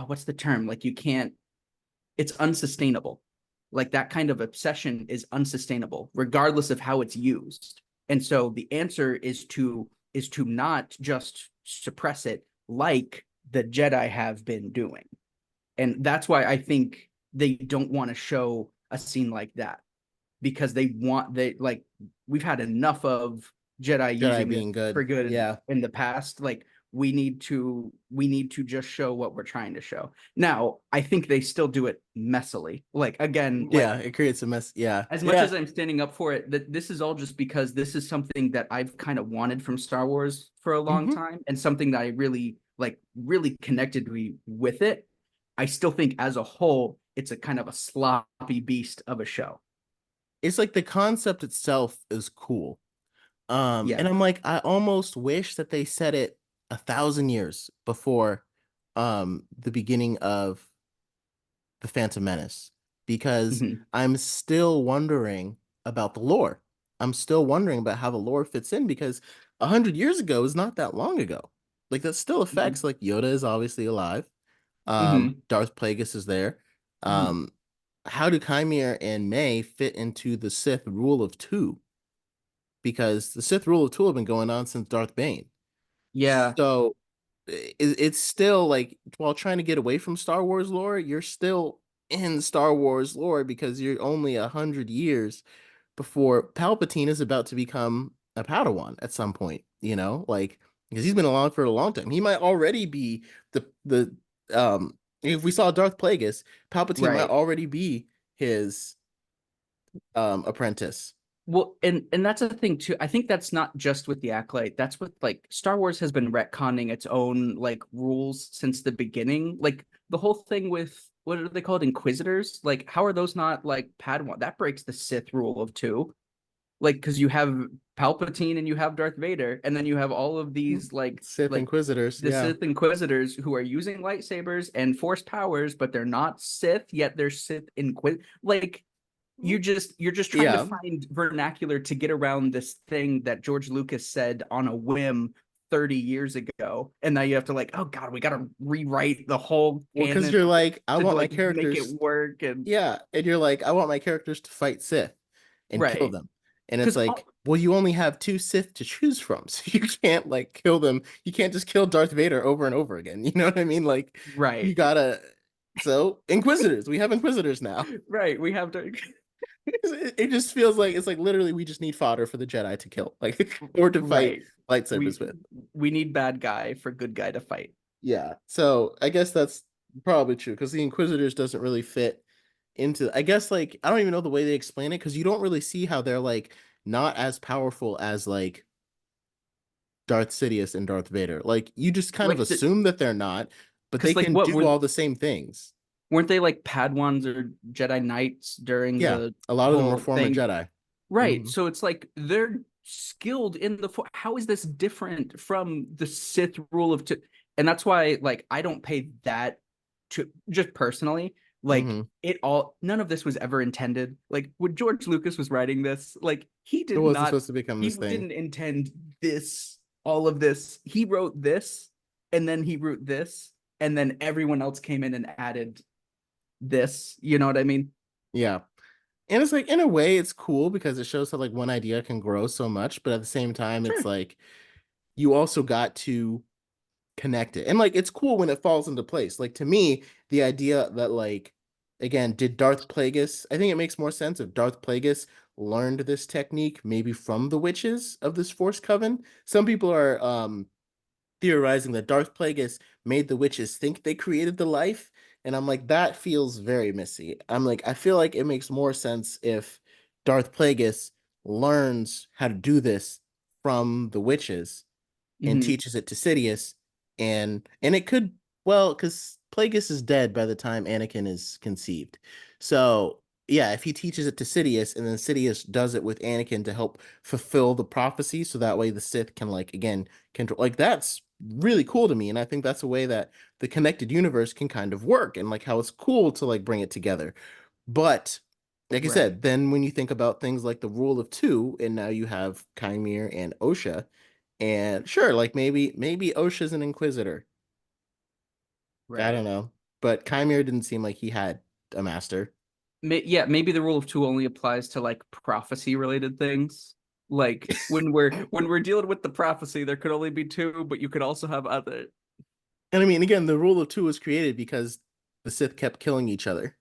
what's the term, like you can't, it's unsustainable. Like that kind of obsession is unsustainable regardless of how it's used. And so the answer is to not just suppress it like the Jedi have been doing. And that's why I think they don't want to show a scene like that because they like we've had enough of Jedi
Jedi
using this
being good.
for good
Yeah.
in the past. Like we need to just show what we're trying to show. Now, I think they still do it messily. Like again, like
Yeah, it creates a mess. Yeah.
as much
Yeah.
as I'm standing up for it, that this is all just because this is something that I've kind of wanted from Star Wars for a long
Hmm.
time and something that I really connected me with it. I still think as a whole, it's a kind of a sloppy beast of a show.
It's like the concept itself is cool.
Yeah.
And I'm like, I almost wish that they said it 1,000 years before the beginning of the Phantom Menace, because
Hmm.
I'm still wondering about the lore. I'm still wondering about how the lore fits in because 100 years ago is not that long ago. Like that still affects,
Hmm.
like Yoda is obviously alive.
Hmm.
Darth Plagueis is there. Um, how do Chimera and May fit into the Sith rule of two? Because the Sith rule of two have been going on since Darth Bane.
Yeah.
So it's still like while trying to get away from Star Wars lore, you're still in Star Wars lore because you're only 100 years before Palpatine is about to become a Padawan at some point, like because he's been along for a long time. He might already be the if we saw Darth Plagueis, Palpatine might
Right.
already be his apprentice.
Well, and that's a thing too. I think that's not just with the Acolyte. That's what like Star Wars has been retconning its own like rules since the beginning. Like the whole thing with what are they called? Inquisitors? Like, how are those not like Padawan? That breaks the Sith rule of two. Like, because you have Palpatine and you have Darth Vader, and then you have all of these
Sith
like
Inquisitors,
the
yeah.
Sith Inquisitors who are using lightsabers and Force powers, but they're not Sith, yet they're Sith Like you're just trying to
Yeah.
find vernacular to get around this thing that George Lucas said on a whim 30 years ago. And now you have to like, oh God, we gotta rewrite the whole
Well, because
canon
you're like, I
to
want my
like make it
characters,
work and
yeah, and you're like, I want my characters to fight Sith and kill
right.
them. And it's
Because
like, well, you only have two Sith to choose from, so you can't like kill them. You can't just kill Darth Vader over and over again. You know what I mean? Like, you
right.
gotta. So, Inquisitors, we have Inquisitors now.
Right. We have to
It just feels like it's like literally we just need fodder for the Jedi to kill, like, or to fight
right. We
lightsabers with.
we need bad guy for good guy to fight.
Yeah. So I guess that's probably true because the Inquisitors doesn't really fit into, I guess, like I don't even know the way they explain it because you don't really see how they're like not as powerful as like Darth Sidious and Darth Vader. Like you just kind of
Like the
assume that they're not, but they
because like
can
what
do
were
all the same things.
weren't they like Padwans or Jedi Knights during
Yeah.
the
A lot of them are
whole
former
thing?
Jedi.
Right.
Hmm.
So it's like they're skilled in the how is this different from the Sith rule of two? And that's why like I don't pay that to just personally like
Hmm.
it all none of this was ever intended. Like when George Lucas was writing this, like he
It
did
wasn't
not
supposed to become
he
this thing.
didn't intend this all of this. He wrote this and then he wrote this and then everyone else came in and added this, you know what I mean?
Yeah. And it's like in a way it's cool because it shows how like one idea can grow so much, but at the same time it's
Sure.
like you also got to connect it. And like it's cool when it falls into place. Like to me, the idea that like again, did Darth Plagueis, I think it makes more sense if Darth Plagueis learned this technique maybe from the witches of this Force Coven. Some people are theorizing that Darth Plagueis made the witches think they created the life. And I'm like, that feels very messy. I'm like, I feel like it makes more sense if Darth Plagueis learns how to do this from the witches and
Mm-hmm.
teaches it to Sidious. And it could, well, because Plagueis is dead by the time Anakin is conceived. So yeah, if he teaches it to Sidious and then Sidious does it with Anakin to help fulfill the prophecy, so that way the Sith can like again control, like that's really cool to me. And I think that's a way that the connected universe can kind of work and like how it's cool to like bring it together. But like I
Right.
said, then when you think about things like the rule of two, and now you have Chimere and Osha, and sure, like maybe Osha's an inquisitor. I don't
Right.
know. But Chimere didn't seem like he had a master.
Yeah, maybe the rule of two only applies to like prophecy related things. Like when we're dealing with the prophecy, there could only be two, but you could also have other.
And I mean, again, the rule of two was created because the Sith kept killing each other.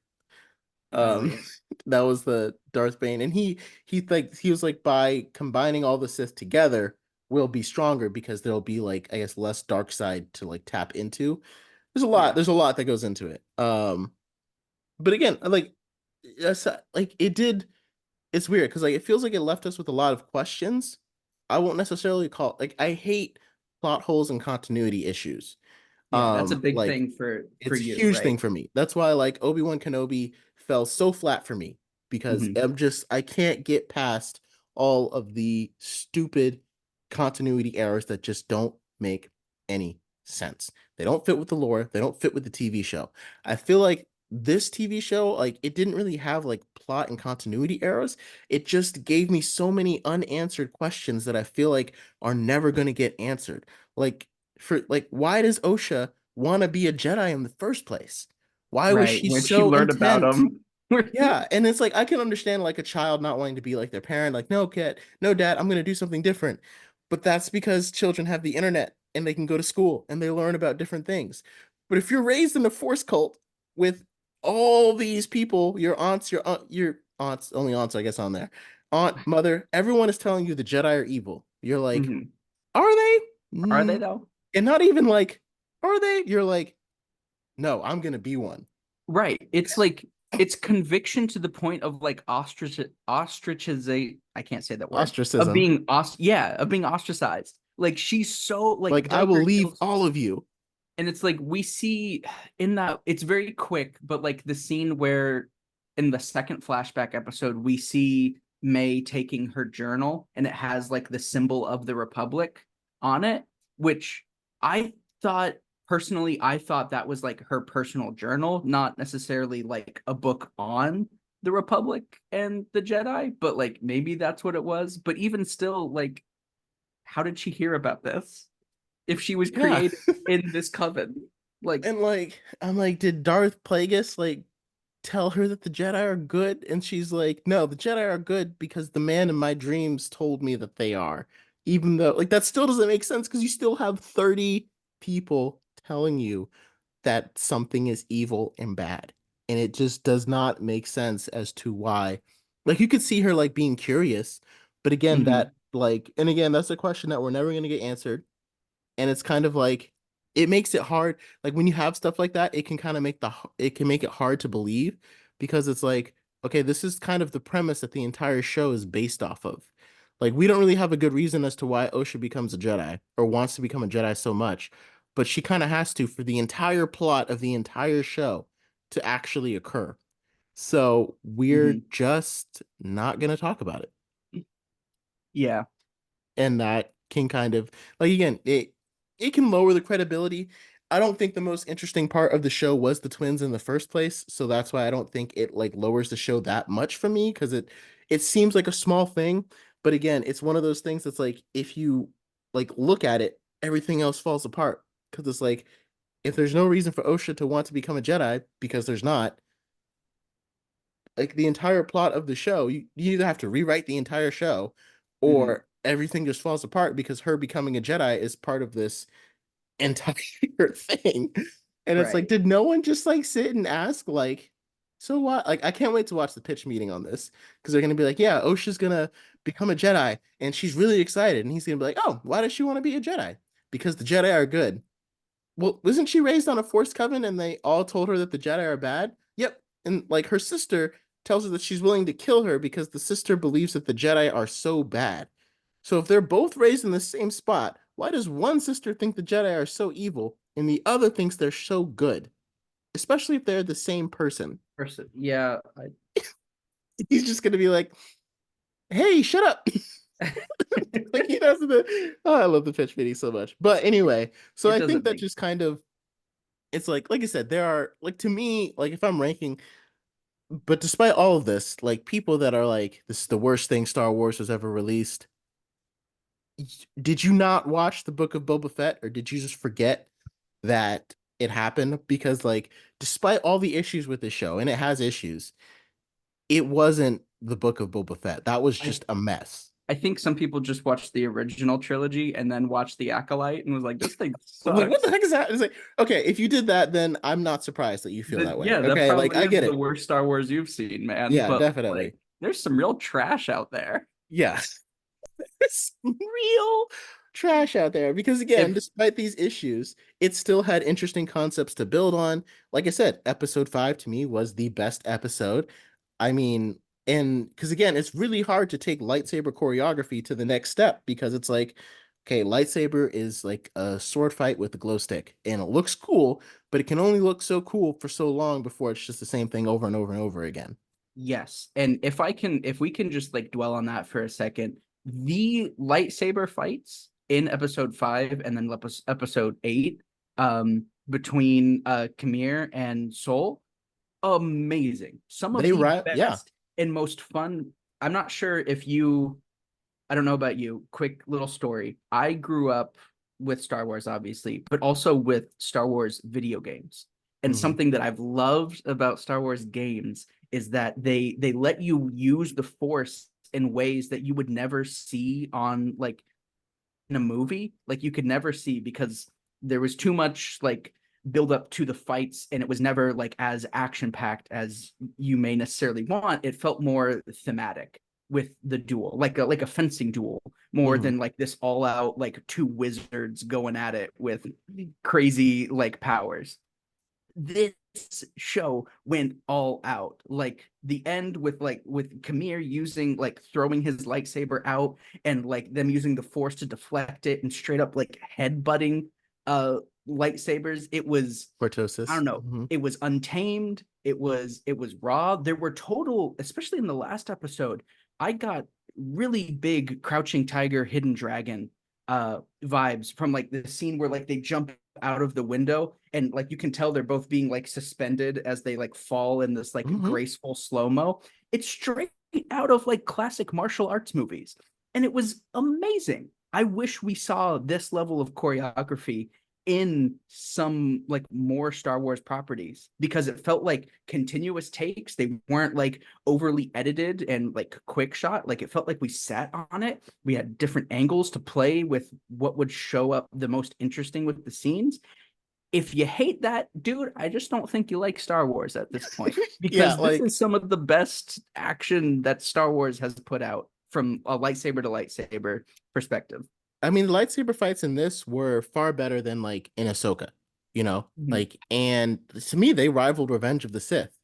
Oh
Um,
yeah,
that was the Darth Bane, and he was like by combining all the Sith together, we'll be stronger because there'll be like I guess less dark side to like tap into.
yeah.
There's a lot that goes into it. But again, like yes, like it did. It's weird because like it feels like it left us with a lot of questions. I won't necessarily call like I hate plot holes and continuity issues.
Yeah, that's a big
Like
thing for
it's a
you,
huge thing
right?
for me. That's why like Obi-Wan Kenobi fell so flat for me because
Hmm.
I can't get past all of the stupid continuity errors that just don't make any sense. They don't fit with the lore, they don't fit with the TV show. I feel like this TV show, like it didn't really have like plot and continuity errors. It just gave me so many unanswered questions that I feel like are never going to get answered. Like for like why does Osha want to be a Jedi in the first place? Why was
Right.
she
When she
so
learned about
intent?
them.
Yeah, and it's like I can understand like a child not wanting to be like their parent, like, no, kid, no, dad, I'm gonna do something different. But that's because children have the internet and they can go to school and they learn about different things. But if you're raised in a force cult with all these people, your aunts, only aunts, I guess, on there, aunt, mother, everyone is telling you the Jedi are evil. You're like,
Hmm.
are they?
Are they
Mm.
though?
And not even like, are they? You're like, no, I'm gonna be one.
Right. It's like it's conviction to the point of like ostracizate. I can't say that word. Of
Ostracism.
being of being ostracized. Like she's so like
Like, I
dug
will
her
leave
heels,
all of you.
and it's like we see in that it's very quick, but like the scene where in the second flashback episode we see May taking her journal and it has like the symbol of the Republic on it, which I thought personally I thought that was like her personal journal, not necessarily like a book on the Republic and the Jedi, but like maybe that's what it was. But even still, like, how did she hear about this if she was
Yeah.
created in this coven? Like,
And like, I'm like, did Darth Plagueis like tell her that the Jedi are good? And she's like, no, the Jedi are good because the man in my dreams told me that they are. Even though, like, that still doesn't make sense because you still have 30 people telling you that something is evil and bad. And it just does not make sense as to why. Like, you could see her like being curious, but again,
mhm,
and again, that's a question that we're never going to get answered. And it's kind of like it makes it hard, like when you have stuff like that it can kind of it can make it hard to believe because it's like okay, this is kind of the premise that the entire show is based off of. Like we don't really have a good reason as to why Osha becomes a Jedi or wants to become a Jedi so much, but she kind of has to for the entire plot of the entire show to actually occur. So we're
mhm.
just not going to talk about it.
Yeah.
and that can kind of like again it can lower the credibility. I don't think the most interesting part of the show was the twins in the first place, so that's why I don't think it like lowers the show that much for me because it seems like a small thing, but again, it's one of those things that's like if you like look at it, everything else falls apart because it's like if there's no reason for Osha to want to become a Jedi because there's not, like the entire plot of the show, you either have to rewrite the entire show
Hmm.
or everything just falls apart because her becoming a Jedi is part of this entire thing. And it's like,
Right.
did no one just like sit and ask, like, so what? Like, I can't wait to watch the pitch meeting on this because they're gonna be like, yeah, Osha's gonna become a Jedi and she's really excited. And he's gonna be like, oh, why does she want to be a Jedi? Because the Jedi are good. Well, wasn't she raised on a Force coven and they all told her that the Jedi are bad? Yep. And like her sister tells her that she's willing to kill her because the sister believes that the Jedi are so bad. So if they're both raised in the same spot, why does one sister think the Jedi are so evil and the other thinks they're so good? Especially if they're the same person.
Person. Yeah.
He's just gonna be like, "Hey, shut up!" Like he does the. Oh, I love the pitch meeting so much. But anyway, so
It
I think
doesn't
that
make
just kind of it's like I said, there are like to me, like if I'm ranking, but despite all of this, like people that are like, this is the worst thing Star Wars has ever released. Did you not watch the Book of Boba Fett, or did you just forget that it happened? Because like, despite all the issues with this show, and it has issues, it wasn't the Book of Boba Fett. That was
I
just a mess.
I think some people just watched the original trilogy and then watched the Acolyte and was like, this thing
I'm like, what the
sucks.
heck is that? It's like, okay, if you did that, then I'm not surprised that you feel that way.
Yeah, that
Okay, like
probably
I
is
get
the
it.
worst Star Wars you've seen, man.
Yeah,
But like,
definitely.
there's some real trash out there.
Yeah. There's real trash out there because again,
If
despite these issues, it still had interesting concepts to build on. Like I said, episode 5 to me was the best episode. I mean, and because again, it's really hard to take lightsaber choreography to the next step because it's like, okay, lightsaber is like a sword fight with a glow stick and it looks cool, but it can only look so cool for so long before it's just the same thing over and over and over again.
Yes. And if we can just like dwell on that for a second, the lightsaber fights in episode 5 and then episode 8, between Kamir and Soul, amazing. Some of
They
the
right, yeah.
best and most fun. I'm not sure if you, I don't know about you. Quick little story. I grew up with Star Wars, obviously, but also with Star Wars video games. And
Hmm.
something that I've loved about Star Wars games is that they let you use the Force in ways that you would never see on like in a movie. Like you could never see because there was too much like build up to the fights and it was never like as action packed as you may necessarily want. It felt more thematic with the duel, like a fencing duel, more
Hmm.
than like this all out like two wizards going at it with crazy like powers. This show went all out. Like the end with Kamir using like throwing his lightsaber out and like them using the force to deflect it and straight up like headbutting uh lightsabers. It was, I
Cortosis.
don't know,
Hmm.
it was untamed, it was raw. There were total, especially in the last episode, I got really big Crouching Tiger, Hidden Dragon vibes from like the scene where like they jump out of the window and like you can tell they're both being like suspended as they like fall in this like
Hmm.
graceful slow-mo. It's straight out of like classic martial arts movies and it was amazing. I wish we saw this level of choreography in some like more Star Wars properties because it felt like continuous takes. They weren't like overly edited and like quick shot. Like it felt like we sat on it. We had different angles to play with what would show up the most interesting with the scenes. If you hate that, dude, I just don't think you like Star Wars at this point
Yeah,
because this
like
is some of the best action that Star Wars has put out from a lightsaber to lightsaber perspective.
I mean, the lightsaber fights in this were far better than like in Ahsoka, you know?
Mhm.
Like, and to me, they rivaled Revenge of the Sith.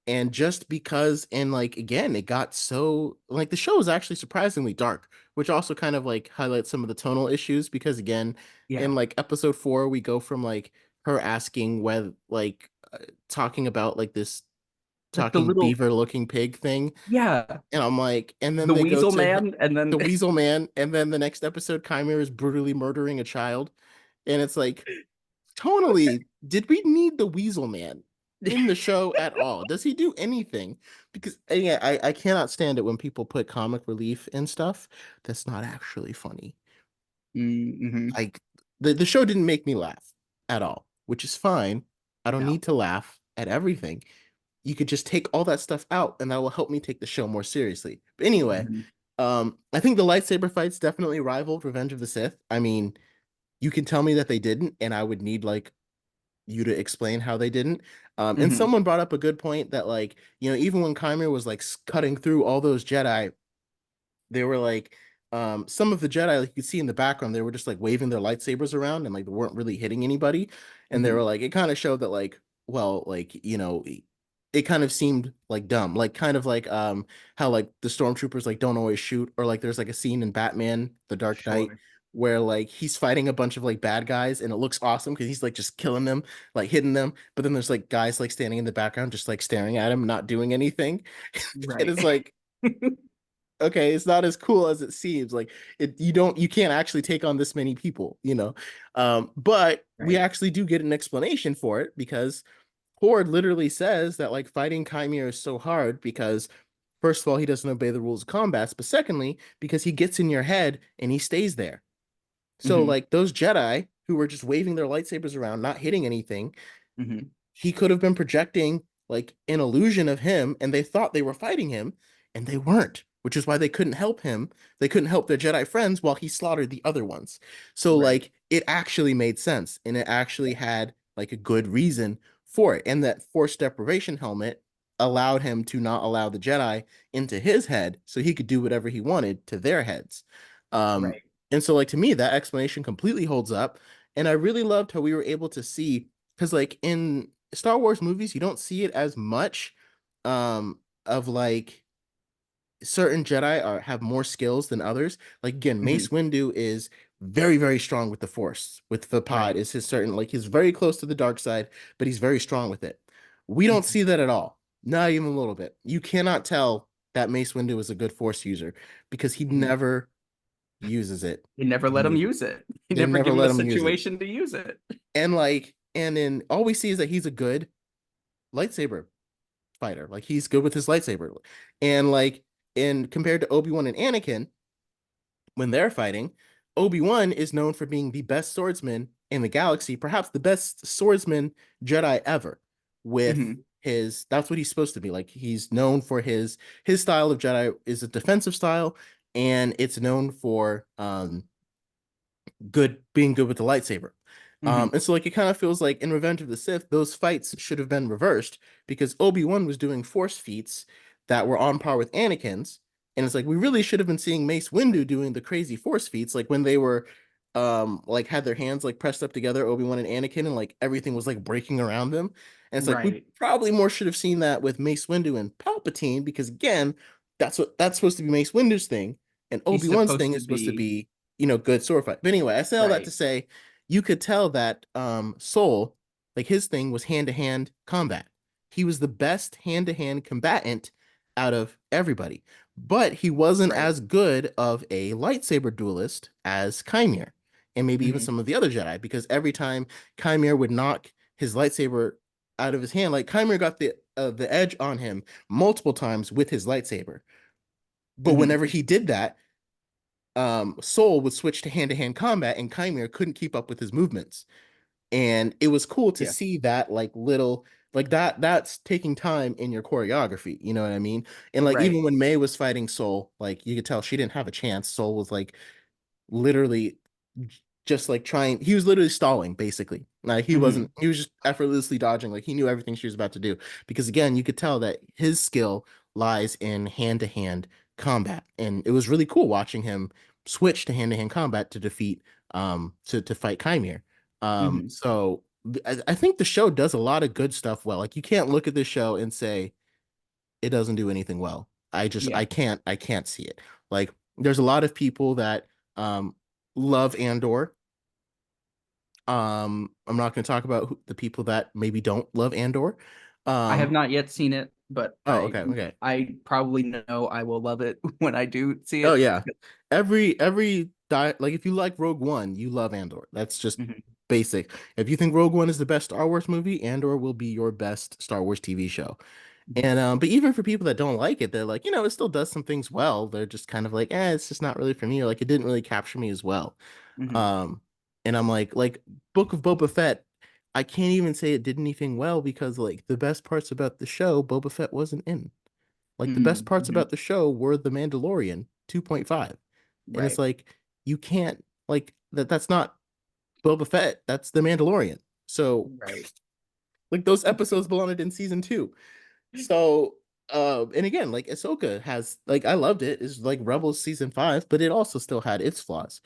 And just because, and like again, it got so like the show is actually surprisingly dark, which also kind of like highlights some of the tonal issues because again,
Yeah.
in like episode 4, we go from like her asking whether like talking about like this
like the
talking
little,
beaver looking pig thing.
yeah,
And I'm like, and then
the
they go
weasel
to
man, and then
the Weasel Man, and then the next episode, Chimera is brutally murdering a child. And it's like, tonally, did we need the Weasel Man in the show at all? Does he do anything? Because yeah, I cannot stand it when people put comic relief in stuff that's not actually funny.
mm-hmm.
Like the show didn't make me laugh at all, which is fine. I don't
No.
need to laugh at everything. You could just take all that stuff out and that will help me take the show more seriously. But anyway,
Mhm.
I think the lightsaber fights definitely rivaled Revenge of the Sith. I mean, you can tell me that they didn't, and I would need like you to explain how they didn't. And
Mhm.
someone brought up a good point that like, even when Kymer was like cutting through all those Jedi, they were like some of the Jedi, like you could see in the background, they were just like waving their lightsabers around and like they weren't really hitting anybody. And they were
Mhm.
like, it kind of showed that like, well, like, it kind of seemed like dumb, like kind of like how like the stormtroopers like don't always shoot, or like there's like a scene in Batman, The Dark Knight,
Sure.
where like he's fighting a bunch of like bad guys and it looks awesome because he's like just killing them, like hitting them. But then there's like guys like standing in the background just like staring at him, not doing anything. It
Right.
is like, okay, it's not as cool as it seems. Like you can't actually take on this many people. But we
Right.
actually do get an explanation for it because Horde literally says that like fighting Chimera is so hard because first of all, he doesn't obey the rules of combat, but secondly, because he gets in your head and he stays there. So
Mhm.
like those Jedi who were just waving their lightsabers around, not hitting anything,
Mhm.
he could have been projecting like an illusion of him and they thought they were fighting him and they weren't, which is why they couldn't help him. They couldn't help their Jedi friends while he slaughtered the other ones. So
Right.
like it actually made sense and it actually had like a good reason for it. And that force deprivation helmet allowed him to not allow the Jedi into his head so he could do whatever he wanted to their heads. Um,
Right.
and so like to me, that explanation completely holds up. And I really loved how we were able to see because like in Star Wars movies, you don't see it as much of like certain Jedi are have more skills than others. Like again,
Mhm.
Mace Windu is very, very strong with the Force. With the pod
Right.
is his certain like he's very close to the dark side, but he's very strong with it. We don't
Mhm.
see that at all. Not even a little bit. You cannot tell that Mace Windu is a good Force user because he
Mhm.
never uses it
He never
in the
let him
movie.
use it. He
They
never
never
give him
let
a
him use it.
situation to use it.
And in all we see is that he's a good lightsaber fighter. Like he's good with his lightsaber. And like in compared to Obi-Wan and Anakin, when they're fighting, Obi-Wan is known for being the best swordsman in the galaxy, perhaps the best swordsman Jedi ever. With
Mhm.
his that's what he's supposed to be. Like he's known for his style of Jedi is a defensive style, and it's known for being good with the lightsaber.
Mhm.
And so like it kind of feels like in Revenge of the Sith, those fights should have been reversed because Obi-Wan was doing force feats that were on par with Anakin's. And it's like we really should have been seeing Mace Windu doing the crazy force feats, like when they were like had their hands like pressed up together, Obi-Wan and Anakin, and like everything was like breaking around them. And it's like we
Right.
probably more should have seen that with Mace Windu and Palpatine, because again, that's supposed to be Mace Windu's thing, and
He's
Obi-Wan's
supposed
thing
to
is supposed to
be
be good sword fight. But anyway, I say all that to
right.
say you could tell that Soul, like his thing was hand-to-hand combat. He was the best hand-to-hand combatant out of everybody. But he wasn't
Right.
as good of a lightsaber duelist as Chimere and maybe even
Mhm.
some of the other Jedi, because every time Chimere would knock his lightsaber out of his hand, like Chimere got the edge on him multiple times with his lightsaber. But
Mhm.
whenever he did that, Soul would switch to hand-to-hand combat and Chimere couldn't keep up with his movements. And it was cool to
Yeah.
see that like little like that's taking time in your choreography, you know what I mean? And like
Right.
even when May was fighting Soul, like you could tell she didn't have a chance. Soul was like literally just like trying, he was literally stalling basically. Like
Mhm.
he was just effortlessly dodging, like he knew everything she was about to do, because again you could tell that his skill lies in hand-to-hand combat, and it was really cool watching him switch to hand-to-hand combat to defeat to fight Chimere.
Mhm.
So I think the show does a lot of good stuff well. Like you can't look at this show and say it doesn't do anything well.
Yeah.
I can't see it. Like there's a lot of people that um love Andor. I'm not going to talk about the people that maybe don't love Andor.
I have
Um
not yet seen it. but
Oh, okay, okay.
I probably know I will love it when I do see
Oh
it.
yeah. Like if you like Rogue One, you love Andor. That's just
Mhm,
basic. If you think Rogue One is the best Star Wars movie, Andor will be your best Star Wars TV show.
mhm,
And but even for people that don't like it, they're like, it still does some things well. They're just kind of like, it's just not really for me, or like it didn't really capture me as well.
mhm,
Um, and I'm like Book of Boba Fett, I can't even say it did anything well because like the best parts about the show, Boba Fett wasn't in. Like the best
mhm,
parts
mhm.
about the show were The Mandalorian 2.5. And it's
Right,
like you can't like that's not Boba Fett, that's The Mandalorian. So
right.
like those episodes belonged in season two. So and again, like Ahsoka has like I loved it. It's like Rebels season five, but it also still had its flaws.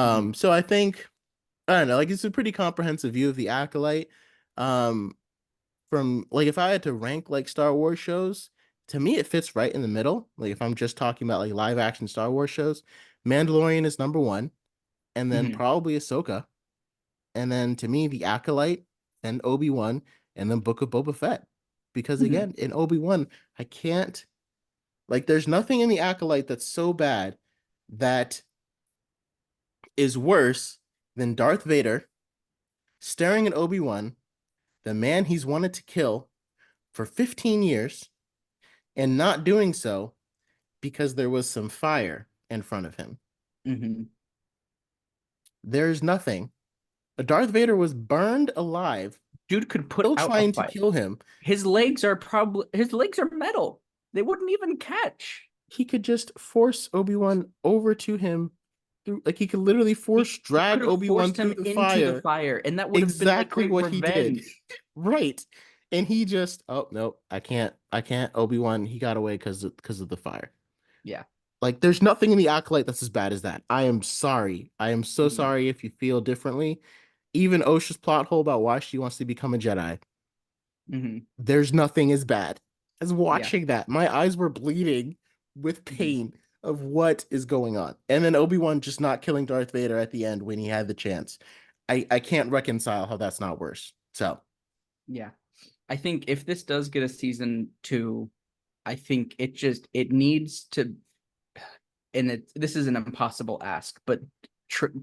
Mhm,
So I think I don't know, like it's a pretty comprehensive view of the Acolyte. Um, from like if I had to rank like Star Wars shows, to me it fits right in the middle. Like if I'm just talking about like live action Star Wars shows, Mandalorian is number one, and then
mhm,
probably Ahsoka, and then to me the Acolyte, and Obi-Wan, and then Book of Boba Fett. Because
mhm,
again, in Obi-Wan, I can't like there's nothing in the Acolyte that's so bad that is worse than Darth Vader staring at Obi-Wan, the man he's wanted to kill for 15 years, and not doing so because there was some fire in front of him.
mhm.
There's nothing. Darth Vader was burned alive,
Dude could put
still
out a
trying to
fight.
kill him.
His legs are metal. They wouldn't even catch.
He could just force Obi-Wan over to him through, like he could literally force
He could
drag
have
Obi-Wan
forced
through
him
the
into the
fire.
fire, and that would have been like
Exactly
great
what he did.
revenge.
Right. And he just, oh no, I can't. Obi-Wan, he got away because of the fire.
Yeah.
Like there's nothing in the Acolyte that's as bad as that. I am sorry. I am so
Mhm,
sorry if you feel differently. Even Osha's plot hole about why she wants to become a Jedi.
mhm.
There's nothing as bad as
Yeah.
watching that. My eyes were bleeding with
Mhm.
pain of what is going on. And then Obi-Wan just not killing Darth Vader at the end when he had the chance. I can't reconcile how that's not worse. So,
Yeah. I think if this does get a season two, I think it needs to, and this is an impossible ask, but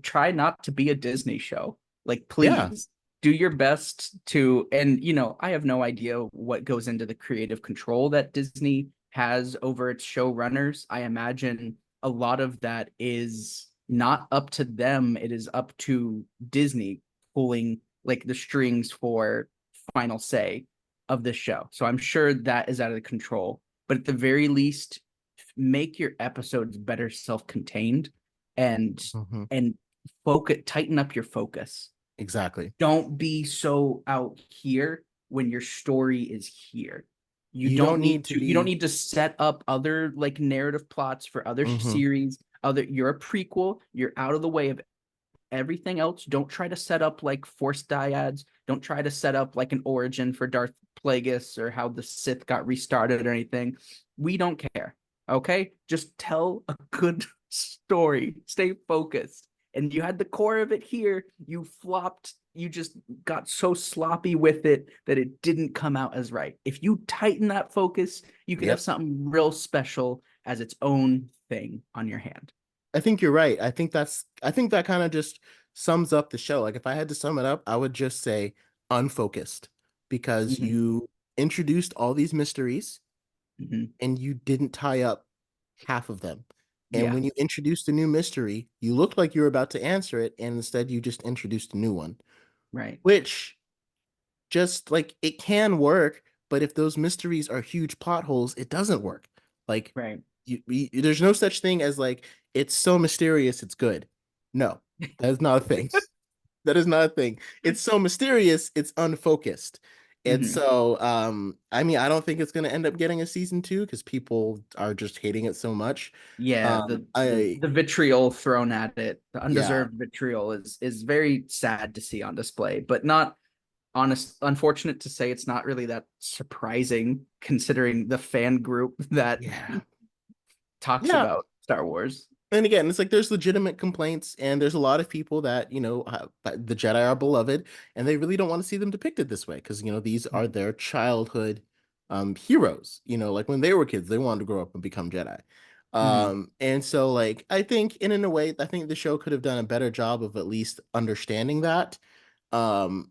try not to be a Disney show. Like,
yeah.
please do your best to, and I have no idea what goes into the creative control that Disney has over its showrunners. I imagine a lot of that is not up to them. It is up to Disney pulling like the strings for final say of this show. So I'm sure that is out of control. But at the very least, make your episodes better self-contained and
Mhm.
and focus, tighten up your focus.
Exactly.
Don't be so out here when your story is here.
You don't need to
You don't
be.
need to set up other like narrative plots for other
Mhm.
series. Other You're a prequel, you're out of the way of everything else. Don't try to set up like force dyads. Don't try to set up like an origin for Darth Plagueis or how the Sith got restarted or anything. We don't care. Okay? Just tell a good story. Stay focused. And you had the core of it here. You flopped. You just got so sloppy with it that it didn't come out as right. If you tighten that focus, you could have
Yep.
something real special as its own thing on your hand.
I think you're right. I think that kind of just sums up the show. Like if I had to sum it up, I would just say unfocused because
Mm-hmm.
you introduced all these mysteries
Mm-hmm.
and you didn't tie up half of them. And
Yeah.
when you introduced a new mystery, you looked like you were about to answer it, and instead you just introduced a new one,
Right.
which just like it can work, but if those mysteries are huge plot holes, it doesn't work. Like
Right.
there's no such thing as like it's so mysterious it's good. No, that is not a thing. That is not a thing. It's so mysterious, it's unfocused. And
Mm-hmm.
so, I mean, I don't think it's going to end up getting a season two because people are just hating it so much.
Yeah, the, the
I,
the vitriol thrown at it, the
yeah,
undeserved vitriol is very sad to see on display, but not honest unfortunate to say it's not really that surprising considering the fan group that
yeah,
talks
yeah.
about Star Wars.
And again, it's like there's legitimate complaints, and there's a lot of people that, the Jedi are beloved, and they really don't want to see them depicted this way because, these are their childhood heroes. You know, like when they were kids, they wanted to grow up and become Jedi.
Hmm.
And so like I think in a way, I think the show could have done a better job of at least understanding that. Um,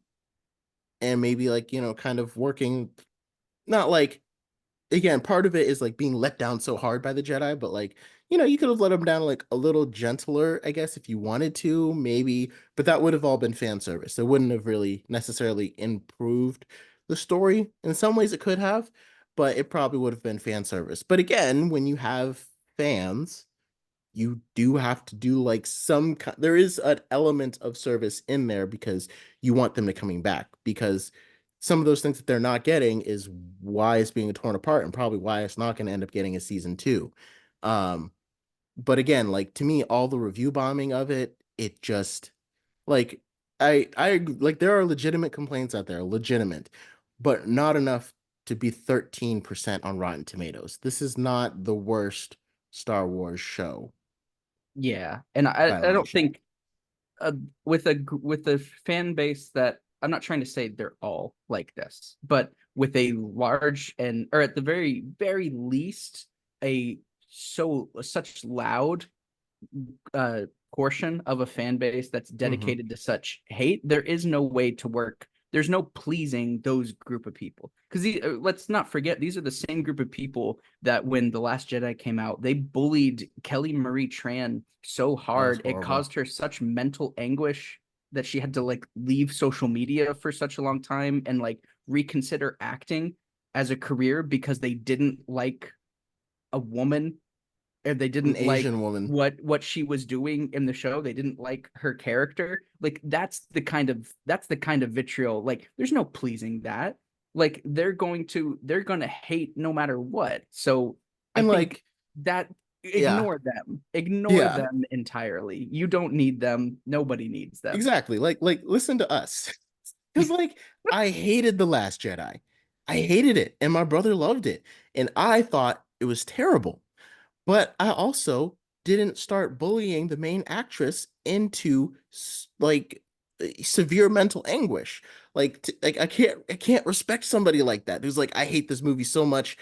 and maybe like, you know, kind of working, not like, again, part of it is like being let down so hard by the Jedi, but like, you know, you could have let them down like a little gentler, I guess, if you wanted to, maybe, but that would have all been fan service. It wouldn't have really necessarily improved the story. In some ways it could have, but it probably would have been fan service. But again, when you have fans, you do have to do like there is an element of service in there because you want them to coming back, because some of those things that they're not getting is why it's being torn apart and probably why it's not going to end up getting a season two. um but again, like to me, all the review bombing of it just like I like there are legitimate complaints out there, legitimate, but not enough to be 13% on Rotten Tomatoes. This is not the worst Star Wars show
Yeah, and
by a
I
long
don't
shot.
think uh, with a fan base that I'm not trying to say they're all like this, but with a large and or at the very least a such loud uh portion of a fan base that's
Hmm.
dedicated to such hate, there is no way to work. There's no pleasing those group of people because let's not forget these are the same group of people that when The Last Jedi came out, they bullied Kelly Marie Tran so
That was
hard it
horrible.
caused her such mental anguish that she had to like leave social media for such a long time and like reconsider acting as a career because they didn't like a woman and they
An
didn't like
Asian woman.
what she was doing in the show. They didn't like her character. Like that's the kind of vitriol. Like there's no pleasing that. Like they're going to hate no matter what. So I
And
think
like,
that
yeah,
ignore
yeah,
them entirely. You don't need them. Nobody needs them.
exactly. Like listen to us. Because like I hated The Last Jedi. I hated it, and my brother loved it. And I thought it was terrible. But I also didn't start bullying the main actress into like severe mental anguish. Like I can't respect somebody like that who's like, I hate this movie so much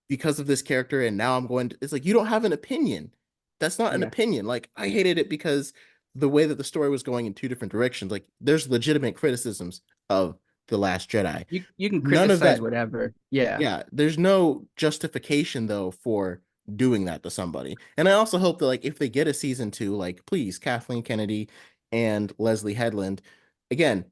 because of this character, and now I'm going to, it's like you don't have an opinion. That's not an
Yeah.
opinion. Like I hated it because the way that the story was going in two different directions. Like there's legitimate criticisms of The Last Jedi.
You can
None of
criticize
that,
whatever. Yeah.
yeah, there's no justification though for doing that to somebody. And I also hope that like if they get a season two, like please, Kathleen Kennedy and Leslye Headland, again,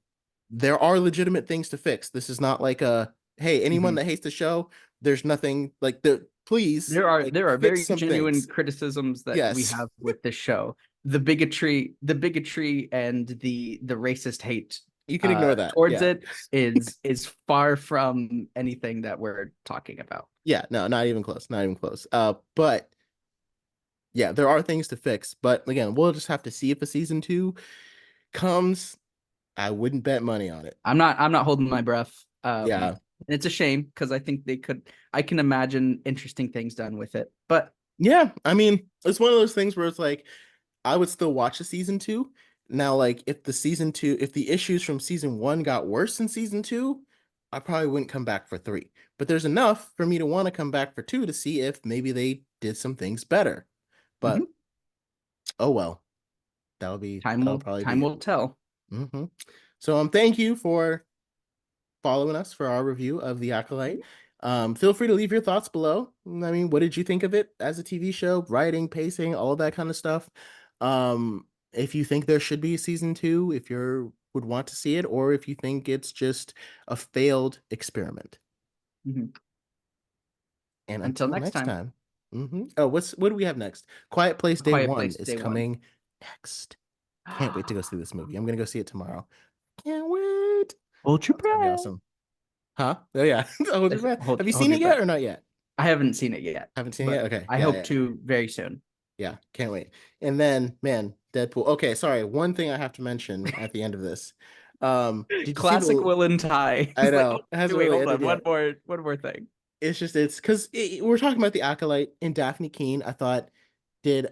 there are legitimate things to fix. This is not like a, hey, anyone
Mhm.
that hates the show, there's nothing like the, please like
There are
fix
very
some
genuine
things.
criticisms that we
Yes.
have with this show. The bigotry and the racist hate
You can ignore that.
towards
Yeah.
it is far from anything that we're talking about.
Yeah, no, not even close. Not even close. But yeah, there are things to fix. But again, we'll just have to see if a season two comes. I wouldn't bet money on it.
I'm not holding my breath.
Yeah.
And it's a shame because I think they could I can imagine interesting things done with it. But
Yeah. I mean, it's one of those things where it's like, I would still watch a season two. Now, like, if the season two, if the issues from season one got worse in season two, I probably wouldn't come back for three. But there's enough for me to want to come back for two to see if maybe they did some things better.
mhm,
But oh well, that'll probably
time
be it.
will tell.
Hmm. So thank you for following us for our review of The Acolyte. Feel free to leave your thoughts below. I mean, what did you think of it as a TV show? Writing, pacing, all of that kind of stuff. If you think there should be a season two, if you would want to see it, or if you think it's just a failed experiment.
Mhm.
And
Until
until
next
next
time.
time. Oh, what do we have next? Quiet Place Day
Quiet
One
Place
is
Day One.
coming next. Can't wait to go see this movie. I'm gonna go see it tomorrow. Can't wait.
Hold your
It's gonna be
breath.
awesome. Huh? Oh yeah. Hold your breath. Have you
Hold
seen
your
it yet
breath.
or not yet?
I haven't seen it yet,
Haven't seen it
but
yet? Okay.
I
Yeah,
hope
yeah,
to very soon.
yeah. Can't wait. And then, man, Deadpool. Okay, sorry. One thing I have to mention at the end of this. Did you see
Classic
the?
Will and Ty.
I
It's like,
know
oh,
it hasn't
wait,
really
hold
ended
on.
yet.
One more thing.
It's just it's because we're talking about the Acolyte, and Daphne Keene, I thought, did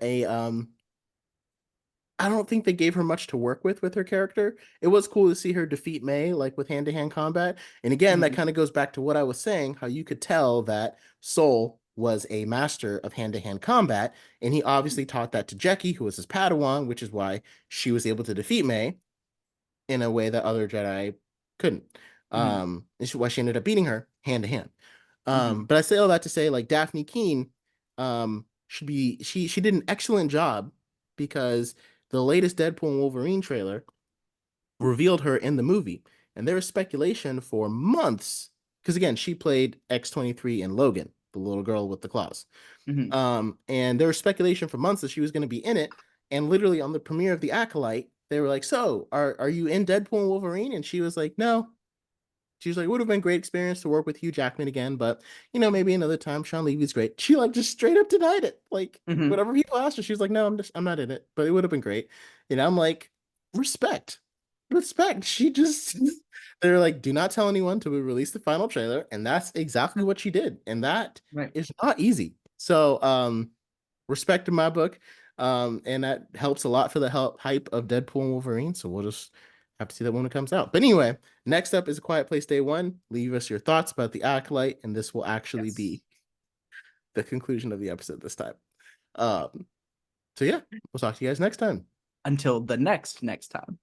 I don't think they gave her much to work with her character. It was cool to see her defeat May like with hand-to-hand combat. And again, that
Mhm,
kind of goes back to what I was saying, how you could tell that Soul was a master of hand-to-hand combat, and he obviously taught that to Jackie, who was his Padawan, which is why she was able to defeat May in a way that other Jedi couldn't.
mhm,
This is why she ended up beating her hand to hand.
mhm,
But I say all that to say, like Daphne Keene, should be she did an excellent job because the latest Deadpool and Wolverine trailer revealed her in the movie, and there was speculation for months because again she played X-23 in Logan, the little girl with the claws.
mhm,
And there was speculation for months that she was going to be in it. And literally on the premiere of the Acolyte, they were like, "So, are you in Deadpool and Wolverine?" And she was like, "No." She was like, "It would have been a great experience to work with Hugh Jackman again, but maybe another time. Sean Levy's great." She like just straight up denied it. Like
mhm.
whatever people asked her, she was like, "No, I'm not in it, but it would have been great." And I'm like, respect, respect. She just they're like, "Do not tell anyone till we release the final trailer," and that's exactly what she did, and that
Right.
is not easy. So, respect in my book. And that helps a lot for the hype of Deadpool and Wolverine. So we'll just have to see that when it comes out. But anyway, next up is A Quiet Place Day One. Leave us your thoughts about the Acolyte, and this will actually
Yes.
be the conclusion of the episode this time. Um, so yeah, we'll talk to you guys next time.
Until the next time.